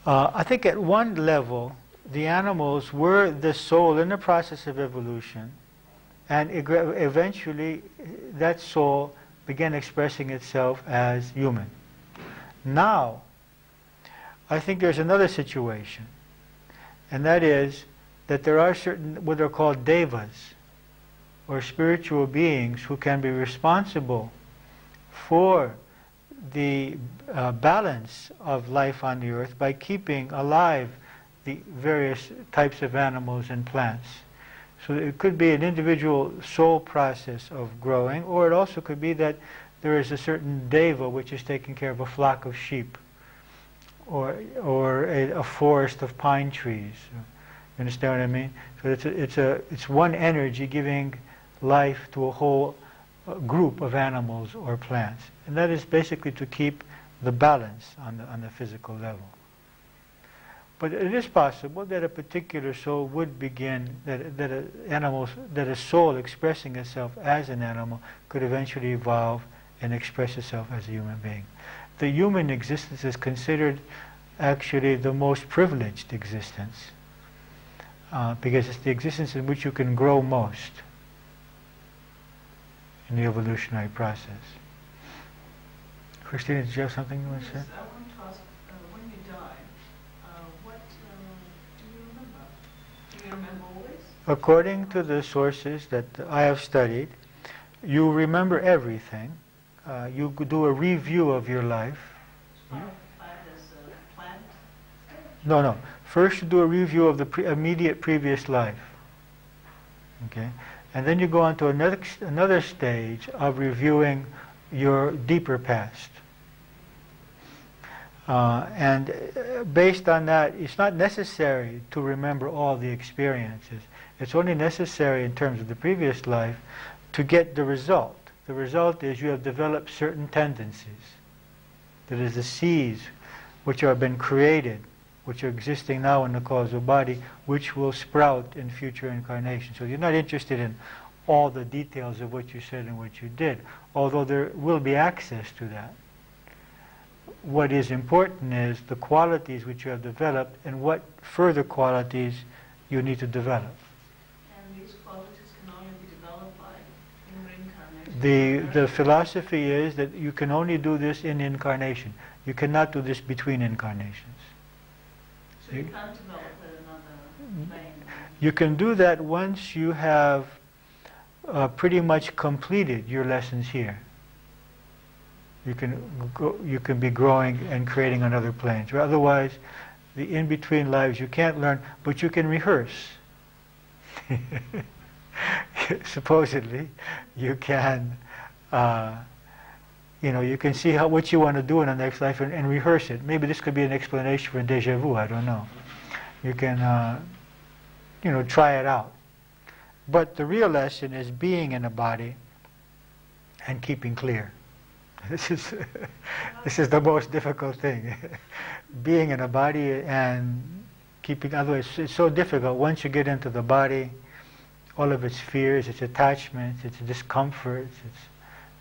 [SPEAKER 1] I think at one level, the animals were the soul in the process of evolution, and eventually that soul began expressing itself as human. Now, I think there's another situation, and that is that there are certain what are called devas, or spiritual beings, who can be responsible for the balance of life on the earth by keeping alive the various types of animals and plants. So it could be an individual soul process of growing, or it also could be that there is a certain deva which is taking care of a flock of sheep, or a forest of pine trees. You understand what I mean? So it's one energy giving life to a whole group of animals or plants, and that is basically to keep the balance on the physical level. But it is possible that a particular soul would begin, that a soul expressing itself as an animal could eventually evolve and express itself as a human being. The human existence is considered actually the most privileged existence, because it's the existence in which you can grow most in the evolutionary process. Christina, did you have something you want to say?
[SPEAKER 4] Yes, I want to ask, when you die, what do you remember? Do
[SPEAKER 1] According to the sources that I have studied, you remember everything. You do a review of your life. No. First you do a review of the immediate previous life. Okay? And then you go on to another stage of reviewing your deeper past. And based on that, it's not necessary to remember all the experiences. It's only necessary in terms of the previous life to get the result. The result is you have developed certain tendencies. That is the seeds which have been created, which are existing now in the causal body, which will sprout in future incarnations. So you're not interested in all the details of what you said and what you did, although there will be access to that. What is important is the qualities which you have developed and what further qualities you need to develop.
[SPEAKER 5] And these qualities can only be developed by reincarnation.
[SPEAKER 1] The philosophy is that you can only do this in incarnation. You cannot do this between incarnations.
[SPEAKER 5] So you can't develop at another plane?
[SPEAKER 1] You can do that once you have pretty much completed your lessons here. You can be growing and creating on other planes. Or otherwise, the in-between lives you can't learn, but you can rehearse. Supposedly, you can, you can see what you want to do in the next life and rehearse it. Maybe this could be an explanation for déjà vu. I don't know. You can, try it out. But the real lesson is being in a body and keeping clear. This is the most difficult thing. Being in a body and keeping, otherwise it's so difficult. Once you get into the body, all of its fears, its attachments, its discomforts,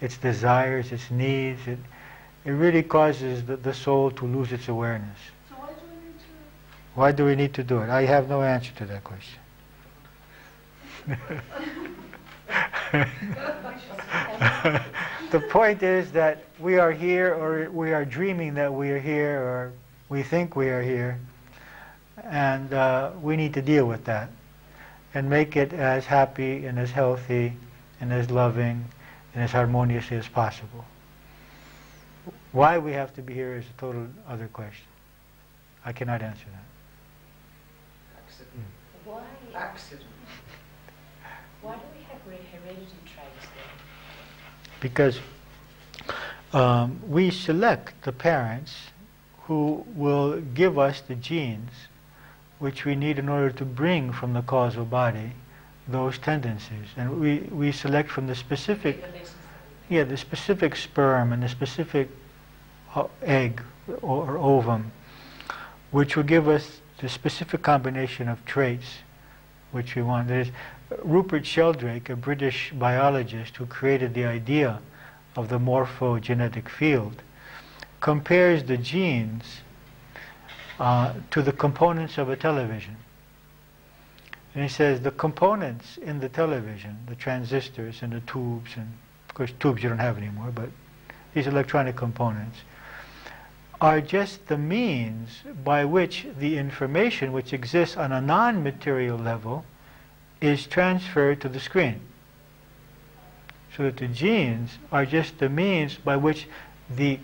[SPEAKER 1] its desires, its needs, it really causes the soul to lose its awareness.
[SPEAKER 5] So why do we need to?
[SPEAKER 1] Why do we need to do it? I have no answer to that question. The point is that we are here, or we are dreaming that we are here, or we think we are here, and we need to deal with that and make it as happy and as healthy and as loving and as harmoniously as possible. Why we have to be here is a total other question. I cannot answer that.
[SPEAKER 6] Accident.
[SPEAKER 3] Why?
[SPEAKER 6] Accident.
[SPEAKER 3] Why do we have heredity traits then?
[SPEAKER 1] Because we select the parents who will give us the genes which we need in order to bring from the causal body those tendencies. And we select from the specific, the specific sperm and the specific egg or ovum, which will give us the specific combination of traits which we want. There's Rupert Sheldrake, a British biologist who created the idea of the morphogenetic field, compares the genes to the components of a television. And he says the components in the television, the transistors and the tubes, and of course tubes you don't have anymore, but these electronic components, are just the means by which the information which exists on a non-material level is transferred to the screen. So that the genes are just the means by which the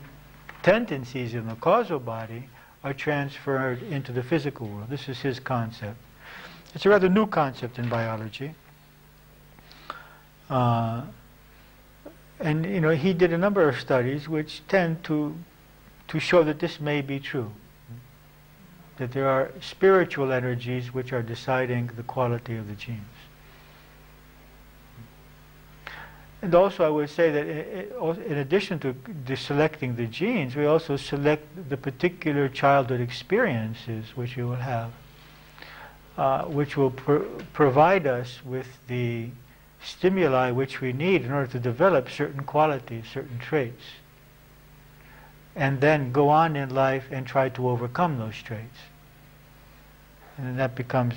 [SPEAKER 1] tendencies in the causal body are transferred into the physical world. This is his concept. It's a rather new concept in biology. And he did a number of studies which tend to show that this may be true. That there are spiritual energies which are deciding the quality of the genes. And also I would say that in addition to selecting the genes, we also select the particular childhood experiences which you will have, which will provide us with the stimuli which we need in order to develop certain qualities, certain traits, and then go on in life and try to overcome those traits. And that becomes,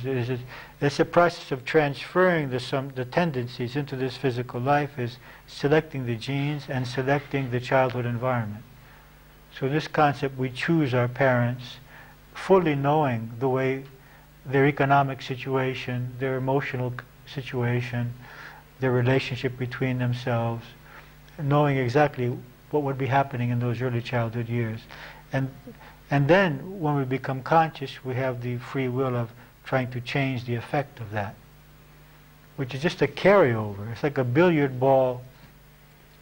[SPEAKER 1] it's a process of transferring the tendencies into this physical life, is selecting the genes and selecting the childhood environment. So in this concept we choose our parents fully knowing the way their economic situation, their emotional situation, their relationship between themselves, knowing exactly what would be happening in those early childhood years. And then when we become conscious, we have the free will of trying to change the effect of that, which is just a carryover. It's like a billiard ball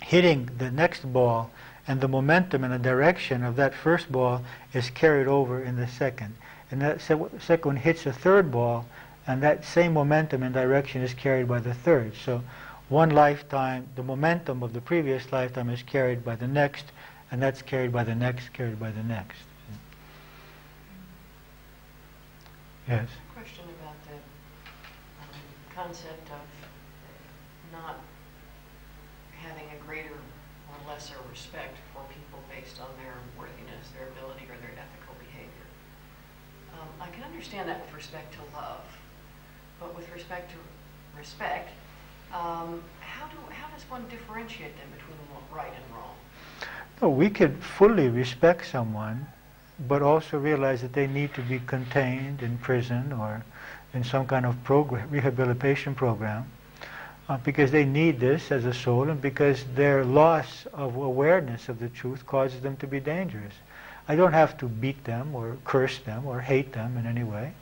[SPEAKER 1] hitting the next ball, and the momentum and the direction of that first ball is carried over in the second. And that second one hits the third ball, and that same momentum and direction is carried by the third. So one lifetime, the momentum of the previous lifetime is carried by the next, and that's carried by the next, carried by the next. Yes?
[SPEAKER 2] Question about the concept of not having a greater or lesser respect for people based on their worthiness, their ability, or their ethical behavior. I can understand that with respect to love, but with respect to respect, how does one differentiate them between right and wrong?
[SPEAKER 1] No, we could fully respect someone, but also realize that they need to be contained in prison or in some kind of rehabilitation program, because they need this as a soul, and because their loss of awareness of the truth causes them to be dangerous. I don't have to beat them or curse them or hate them in any way.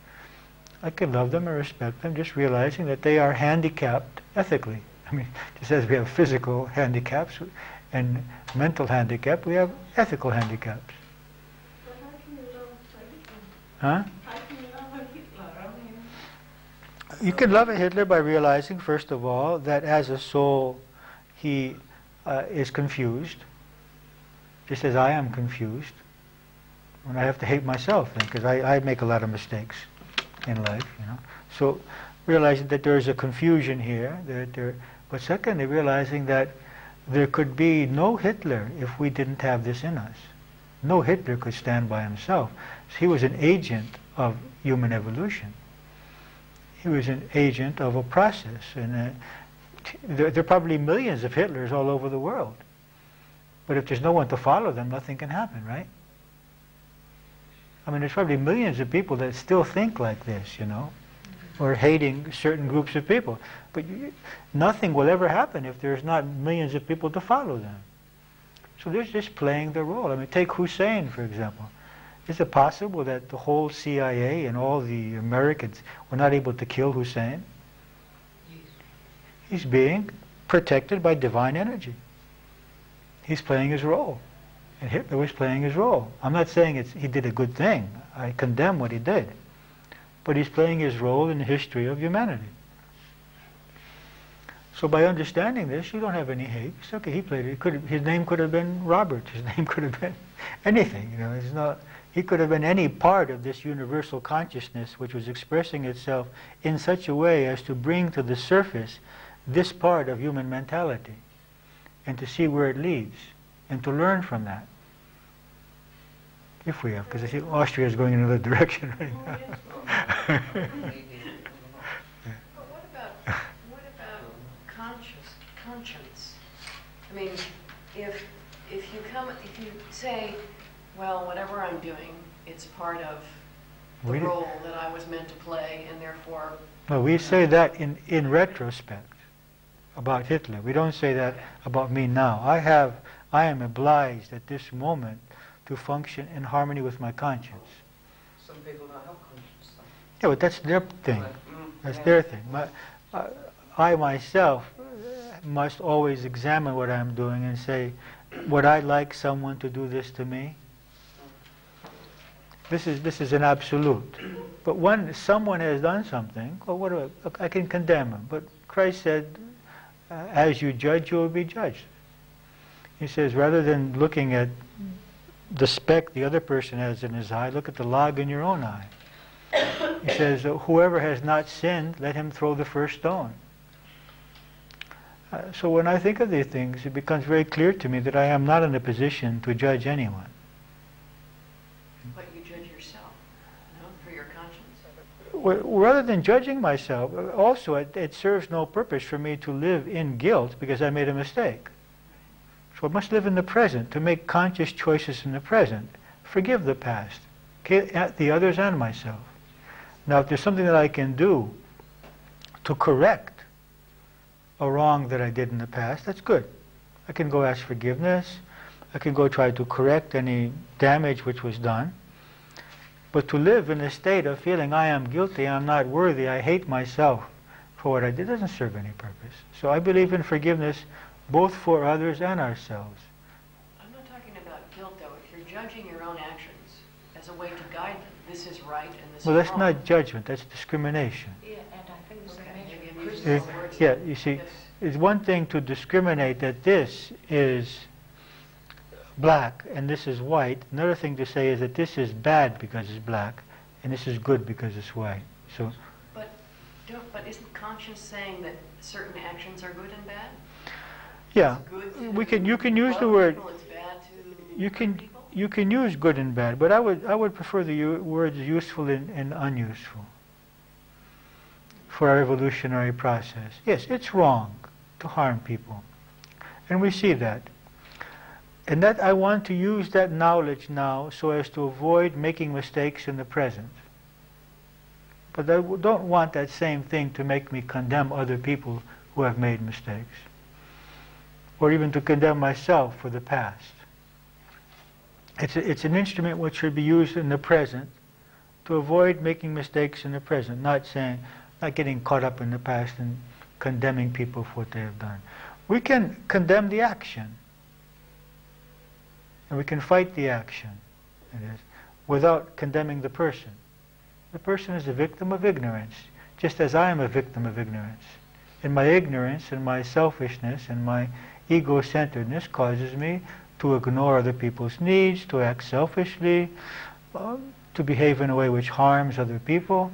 [SPEAKER 1] I can love them and respect them, just realizing that they are handicapped ethically. I mean, just as we have physical handicaps and mental handicap, we have ethical handicaps.
[SPEAKER 5] But how can you love Hitler?
[SPEAKER 1] Huh?
[SPEAKER 5] How can you love a Hitler? I mean,
[SPEAKER 1] You can love a Hitler by realizing, first of all, that as a soul he is confused, just as I am confused. And I have to hate myself then, because I make a lot of mistakes in life, you know. So realizing that there is a confusion here, but secondly, realizing that there could be no Hitler if we didn't have this in us. No Hitler could stand by himself. So he was an agent of human evolution. He was an agent of a process, and there are probably millions of Hitlers all over the world. But if there's no one to follow them, nothing can happen, right? I mean, there's probably millions of people that still think like this, you know, or hating certain groups of people. But nothing will ever happen if there's not millions of people to follow them. So they're just playing their role. I mean, take Hussein, for example. Is it possible that the whole CIA and all the Americans were not able to kill Hussein? He's being protected by divine energy. He's playing his role. And Hitler was playing his role. I'm not saying he did a good thing. I condemn what he did. But he's playing his role in the history of humanity. So by understanding this, you don't have any hate. It's okay, he played it. His name could have been Robert. His name could have been anything. You know, he could have been any part of this universal consciousness which was expressing itself in such a way as to bring to the surface this part of human mentality and to see where it leads and to learn from that. If we have, because I see Austria is going in another direction right now.
[SPEAKER 2] But what about conscience? I mean, if you say, well, whatever I'm doing, it's part of the role that I was meant to play, and therefore.
[SPEAKER 1] No, we say that in retrospect about Hitler. We don't say that about me now. I am obliged at this moment to function in harmony with my conscience.
[SPEAKER 6] Some people don't have conscience, though.
[SPEAKER 1] Yeah, but that's their thing. That's their thing. I myself must always examine what I'm doing and say, would I like someone to do this to me? This is an absolute. But when someone has done something, well, I can condemn him. But Christ said, as you judge, you will be judged. He says, rather than looking at the speck the other person has in his eye, look at the log in your own eye. He says, whoever has not sinned, let him throw the first stone. So when I think of these things, it becomes very clear to me that I am not in a position to judge anyone.
[SPEAKER 2] But you judge yourself, no, for your conscience.
[SPEAKER 1] Well, rather than judging myself, also it serves no purpose for me to live in guilt because I made a mistake. So I must live in the present, to make conscious choices in the present. Forgive the past, the others and myself. Now, if there's something that I can do to correct a wrong that I did in the past, that's good. I can go ask forgiveness. I can go try to correct any damage which was done. But to live in a state of feeling I am guilty, I'm not worthy, I hate myself for what I did, doesn't serve any purpose. So I believe in forgiveness both for others and ourselves.
[SPEAKER 2] I'm not talking about guilt, though. If you're judging your own actions as a way to guide them, this is right and this
[SPEAKER 1] Well,
[SPEAKER 2] is
[SPEAKER 1] that's
[SPEAKER 2] wrong.
[SPEAKER 1] not judgment, that's discrimination.
[SPEAKER 3] Yeah, and I think there's
[SPEAKER 2] Okay,
[SPEAKER 3] a
[SPEAKER 2] maybe I'm
[SPEAKER 3] major
[SPEAKER 2] using
[SPEAKER 3] criticism.
[SPEAKER 2] wrong words.
[SPEAKER 1] Yeah, you see,
[SPEAKER 2] Yes.
[SPEAKER 1] it's one thing to discriminate that this is black and this is white. Another thing to say is that this is bad because it's black and this is good because it's white. So,
[SPEAKER 2] But isn't conscience saying that certain actions are good and bad?
[SPEAKER 1] yeah,
[SPEAKER 2] It's good
[SPEAKER 1] you can
[SPEAKER 2] to
[SPEAKER 1] use
[SPEAKER 2] love
[SPEAKER 1] the word.
[SPEAKER 2] people, it's bad to
[SPEAKER 1] You
[SPEAKER 2] hurt
[SPEAKER 1] can
[SPEAKER 2] people?
[SPEAKER 1] you can use good and bad, but I would prefer the words useful and unuseful for our evolutionary process. Yes, it's wrong to harm people, and we see that. And that I want to use that knowledge now so as to avoid making mistakes in the present. But I don't want that same thing to make me condemn other people who have made mistakes, or even to condemn myself for the past. It's an instrument which should be used in the present to avoid making mistakes in the present, not getting caught up in the past and condemning people for what they have done. We can condemn the action, and we can fight the action, without condemning the person. The person is a victim of ignorance, just as I am a victim of ignorance. And my ignorance and my selfishness and my ego-centeredness causes me to ignore other people's needs, to act selfishly, to behave in a way which harms other people.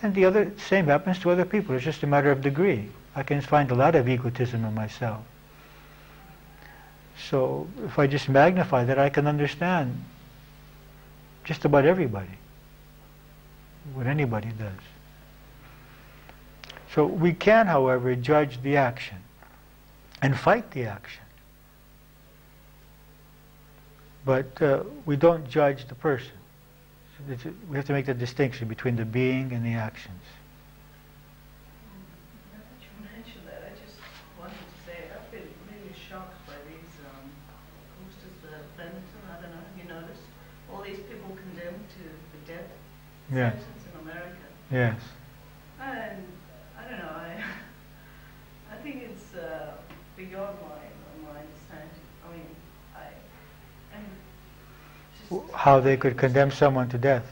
[SPEAKER 1] And the same happens to other people. It's just a matter of degree. I can find a lot of egotism in myself. So if I just magnify that, I can understand just about everybody, what anybody does. So we can, however, judge the action and fight the action. But we don't judge the person. So we have to make the distinction between the being and the actions.
[SPEAKER 5] Now that you mentioned that, I just wanted to say I've been really shocked by these posters that are Benetton. I don't know, have you noticed? All these people condemned to the death
[SPEAKER 1] Yes.
[SPEAKER 5] sentence in America.
[SPEAKER 1] Yes.
[SPEAKER 5] And I don't know, I think it's beyond my understanding. I mean,
[SPEAKER 1] How they could condemn someone to death.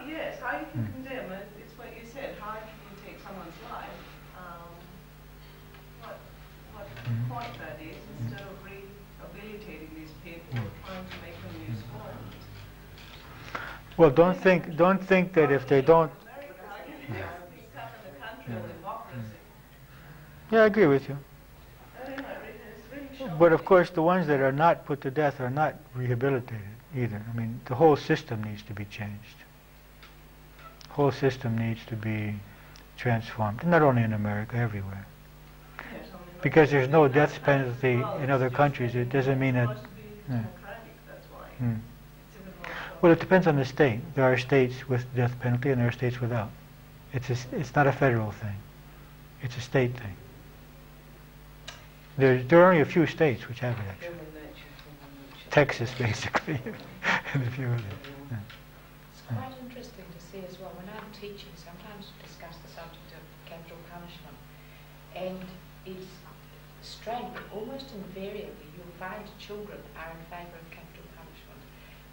[SPEAKER 5] Yes, how you can condemn it, it's what you said, how can you take someone's life, what point that is, instead of rehabilitating these people or trying to make them useful.
[SPEAKER 1] Well, don't think that if they don't.
[SPEAKER 5] America, how can you become in the country of democracy?
[SPEAKER 1] Yeah, I agree with you.
[SPEAKER 5] I don't know, it's really shocking.
[SPEAKER 1] But of course, the ones that are not put to death are not rehabilitated either. I mean, the whole system needs to be changed. The whole system needs to be transformed, not only in America, everywhere.
[SPEAKER 5] Yes, I mean,
[SPEAKER 1] Because there's no death penalty in other countries, it doesn't mean that.
[SPEAKER 5] supposed to be democratic, that's why.
[SPEAKER 1] Hmm.
[SPEAKER 5] It's even more shocking.
[SPEAKER 1] Well, it depends on the state. There are states with death penalty and there are states without. It's not a federal thing. It's a state thing. There are only a few states which have it, actually. Texas, basically, and a few others. Yeah.
[SPEAKER 3] It's quite interesting to see as well. When I'm teaching, sometimes we discuss the subject of capital punishment, and it's strange, but almost invariably you'll find children are in favour of capital punishment.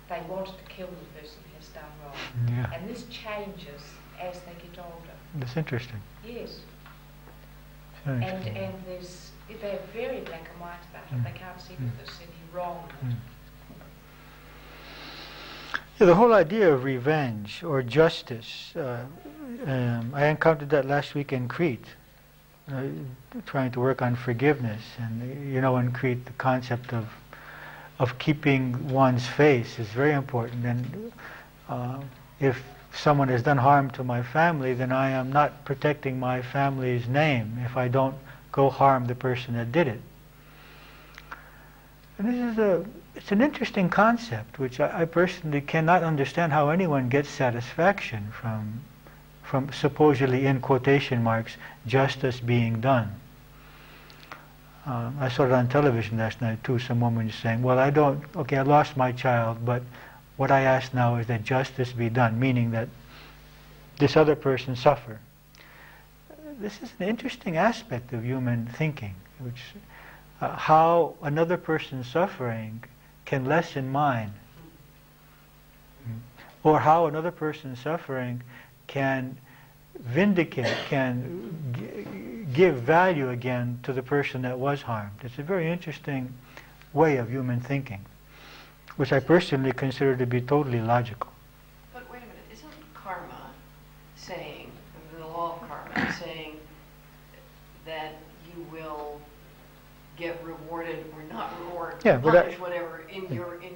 [SPEAKER 3] They want to kill the person who has done wrong.
[SPEAKER 1] Yeah.
[SPEAKER 3] And this changes as they get older.
[SPEAKER 1] That's interesting.
[SPEAKER 3] Yes.
[SPEAKER 1] Very
[SPEAKER 3] And
[SPEAKER 1] interesting.
[SPEAKER 3] they're very black and white about it. They can't see that there's any wrong in it.
[SPEAKER 1] Yeah, the whole idea of revenge or justice, I encountered that last week in Crete, trying to work on forgiveness. And in Crete, the concept of keeping one's face is very important. And if someone has done harm to my family, then I am not protecting my family's name if I don't go harm the person that did it. And it's an interesting concept, which I personally cannot understand how anyone gets satisfaction from from supposedly, in quotation marks, justice being done. I saw it on television last night too, some woman saying, well, I lost my child, but what I ask now is that justice be done, meaning that this other person suffer. This is an interesting aspect of human thinking, which how another person's suffering can lessen mine, or how another person's suffering can vindicate, can give value again to the person that was harmed. It's a very interesting way of human thinking, which I personally consider to be totally logical.
[SPEAKER 2] But wait a minute, isn't karma saying, the law of karma, saying that you will get rewarded or not rewarded, punish whatever in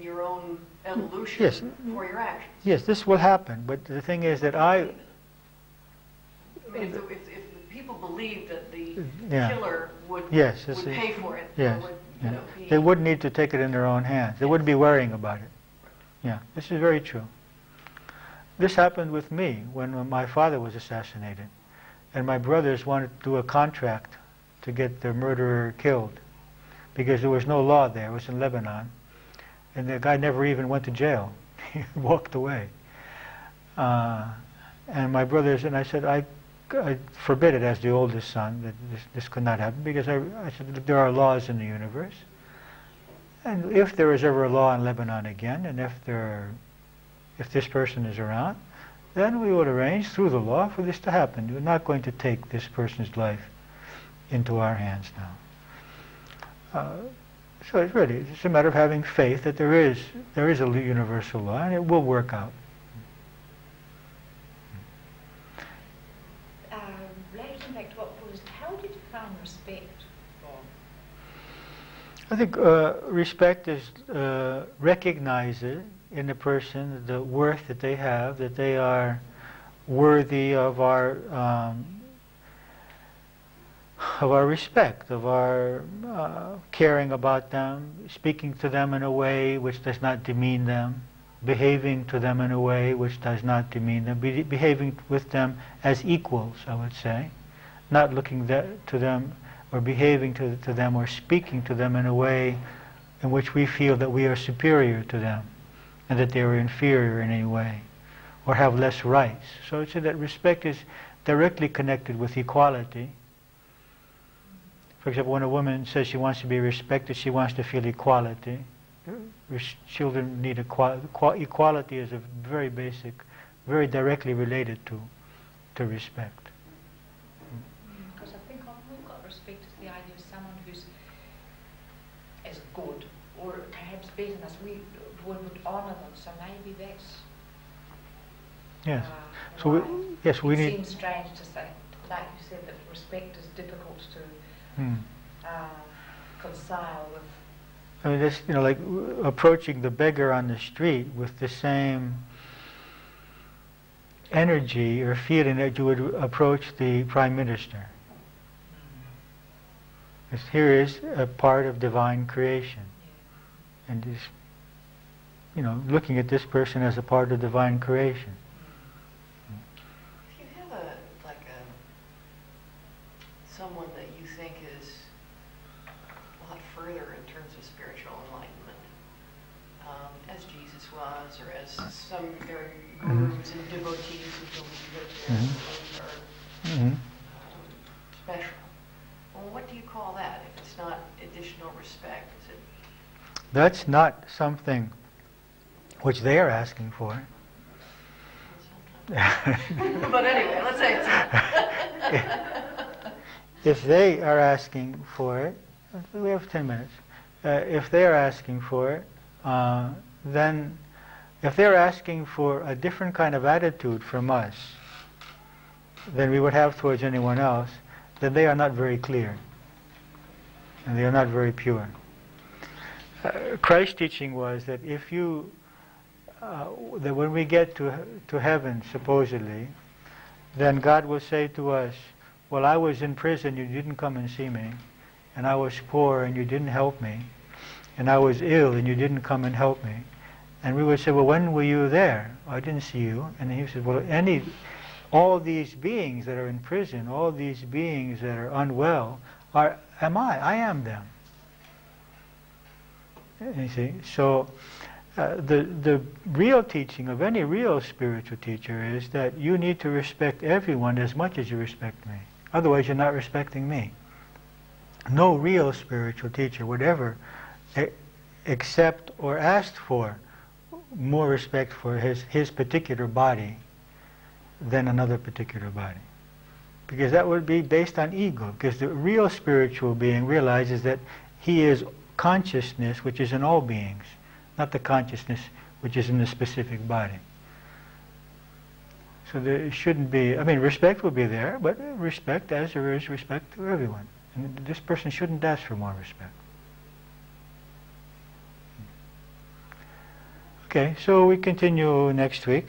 [SPEAKER 2] your own evolution for your actions?
[SPEAKER 1] Yes, this will happen, but the thing is that
[SPEAKER 2] I mean, if the people believe that the killer would pay for it,
[SPEAKER 1] they wouldn't need to take it in their own hands. They wouldn't be worrying about it. Yeah, this is very true. This happened with me when my father was assassinated, and my brothers wanted to do a contract to get the murderer killed, because there was no law there. It was in Lebanon, and the guy never even went to jail. He walked away. And my brothers, and I said, I forbid it as the oldest son, that this could not happen, because I said that there are laws in the universe, and if there is ever a law in Lebanon again, and if this person is around, then we would arrange through the law for this to happen. We're not going to take this person's life into our hands now. So it's a matter of having faith that there is a universal law, and it will work out.
[SPEAKER 3] Relating back to what Paul is, how do you define respect?
[SPEAKER 1] I think respect is recognizing in the person the worth that they have, that they are worthy of our respect, of our caring about them, speaking to them in a way which does not demean them, behaving to them in a way which does not demean them, behaving with them as equals, I would say, not looking to them or behaving to them or speaking to them in a way in which we feel that we are superior to them and that they are inferior in any way or have less rights. So I'd say that respect is directly connected with equality. For example, when a woman says she wants to be respected, she wants to feel equality. Children need equality is a very basic, very directly related to respect.
[SPEAKER 3] Because I think often we've got respect as the idea of someone who's as good or perhaps better than us. We would honour them, so maybe that's
[SPEAKER 1] yes. So we need.
[SPEAKER 3] It seems strange to say, like you said, that respect is difficult to reconcile with.
[SPEAKER 1] I mean, this, like approaching the beggar on the street with the same energy or feeling that you would approach the Prime Minister. Because here is a part of divine creation, and is, looking at this person as a part of divine creation.
[SPEAKER 2] If you have someone that you think is a lot further in terms of spiritual enlightenment, as Jesus was, or as some gurus and devotees who believe that their souls are special. Well, what do you call that if it's not additional respect? Is it?
[SPEAKER 1] That's not something which they are asking for.
[SPEAKER 2] But anyway, let's say it's
[SPEAKER 1] if they are asking for it, we have 10 minutes. If they are asking for it, then if they're asking for a different kind of attitude from us than we would have towards anyone else, then they are not very clear, and they are not very pure. Christ's teaching was that if you, that when we get to heaven, supposedly, then God will say to us, well, I was in prison, you didn't come and see me, and I was poor and you didn't help me, and I was ill and you didn't come and help me. And we would say, well, when were you there? I didn't see you. And he said, well, all these beings that are in prison, all these beings that are unwell, am I. I am them. You see? So the real teaching of any real spiritual teacher is that you need to respect everyone as much as you respect me. Otherwise you're not respecting me. No real spiritual teacher would ever accept or ask for more respect for his particular body than another particular body. Because that would be based on ego. Because the real spiritual being realizes that he is consciousness which is in all beings, not the consciousness which is in the specific body. So there shouldn't be, I mean, respect will be there, but respect as there is respect to everyone. And this person shouldn't ask for more respect. Okay, so we continue next week.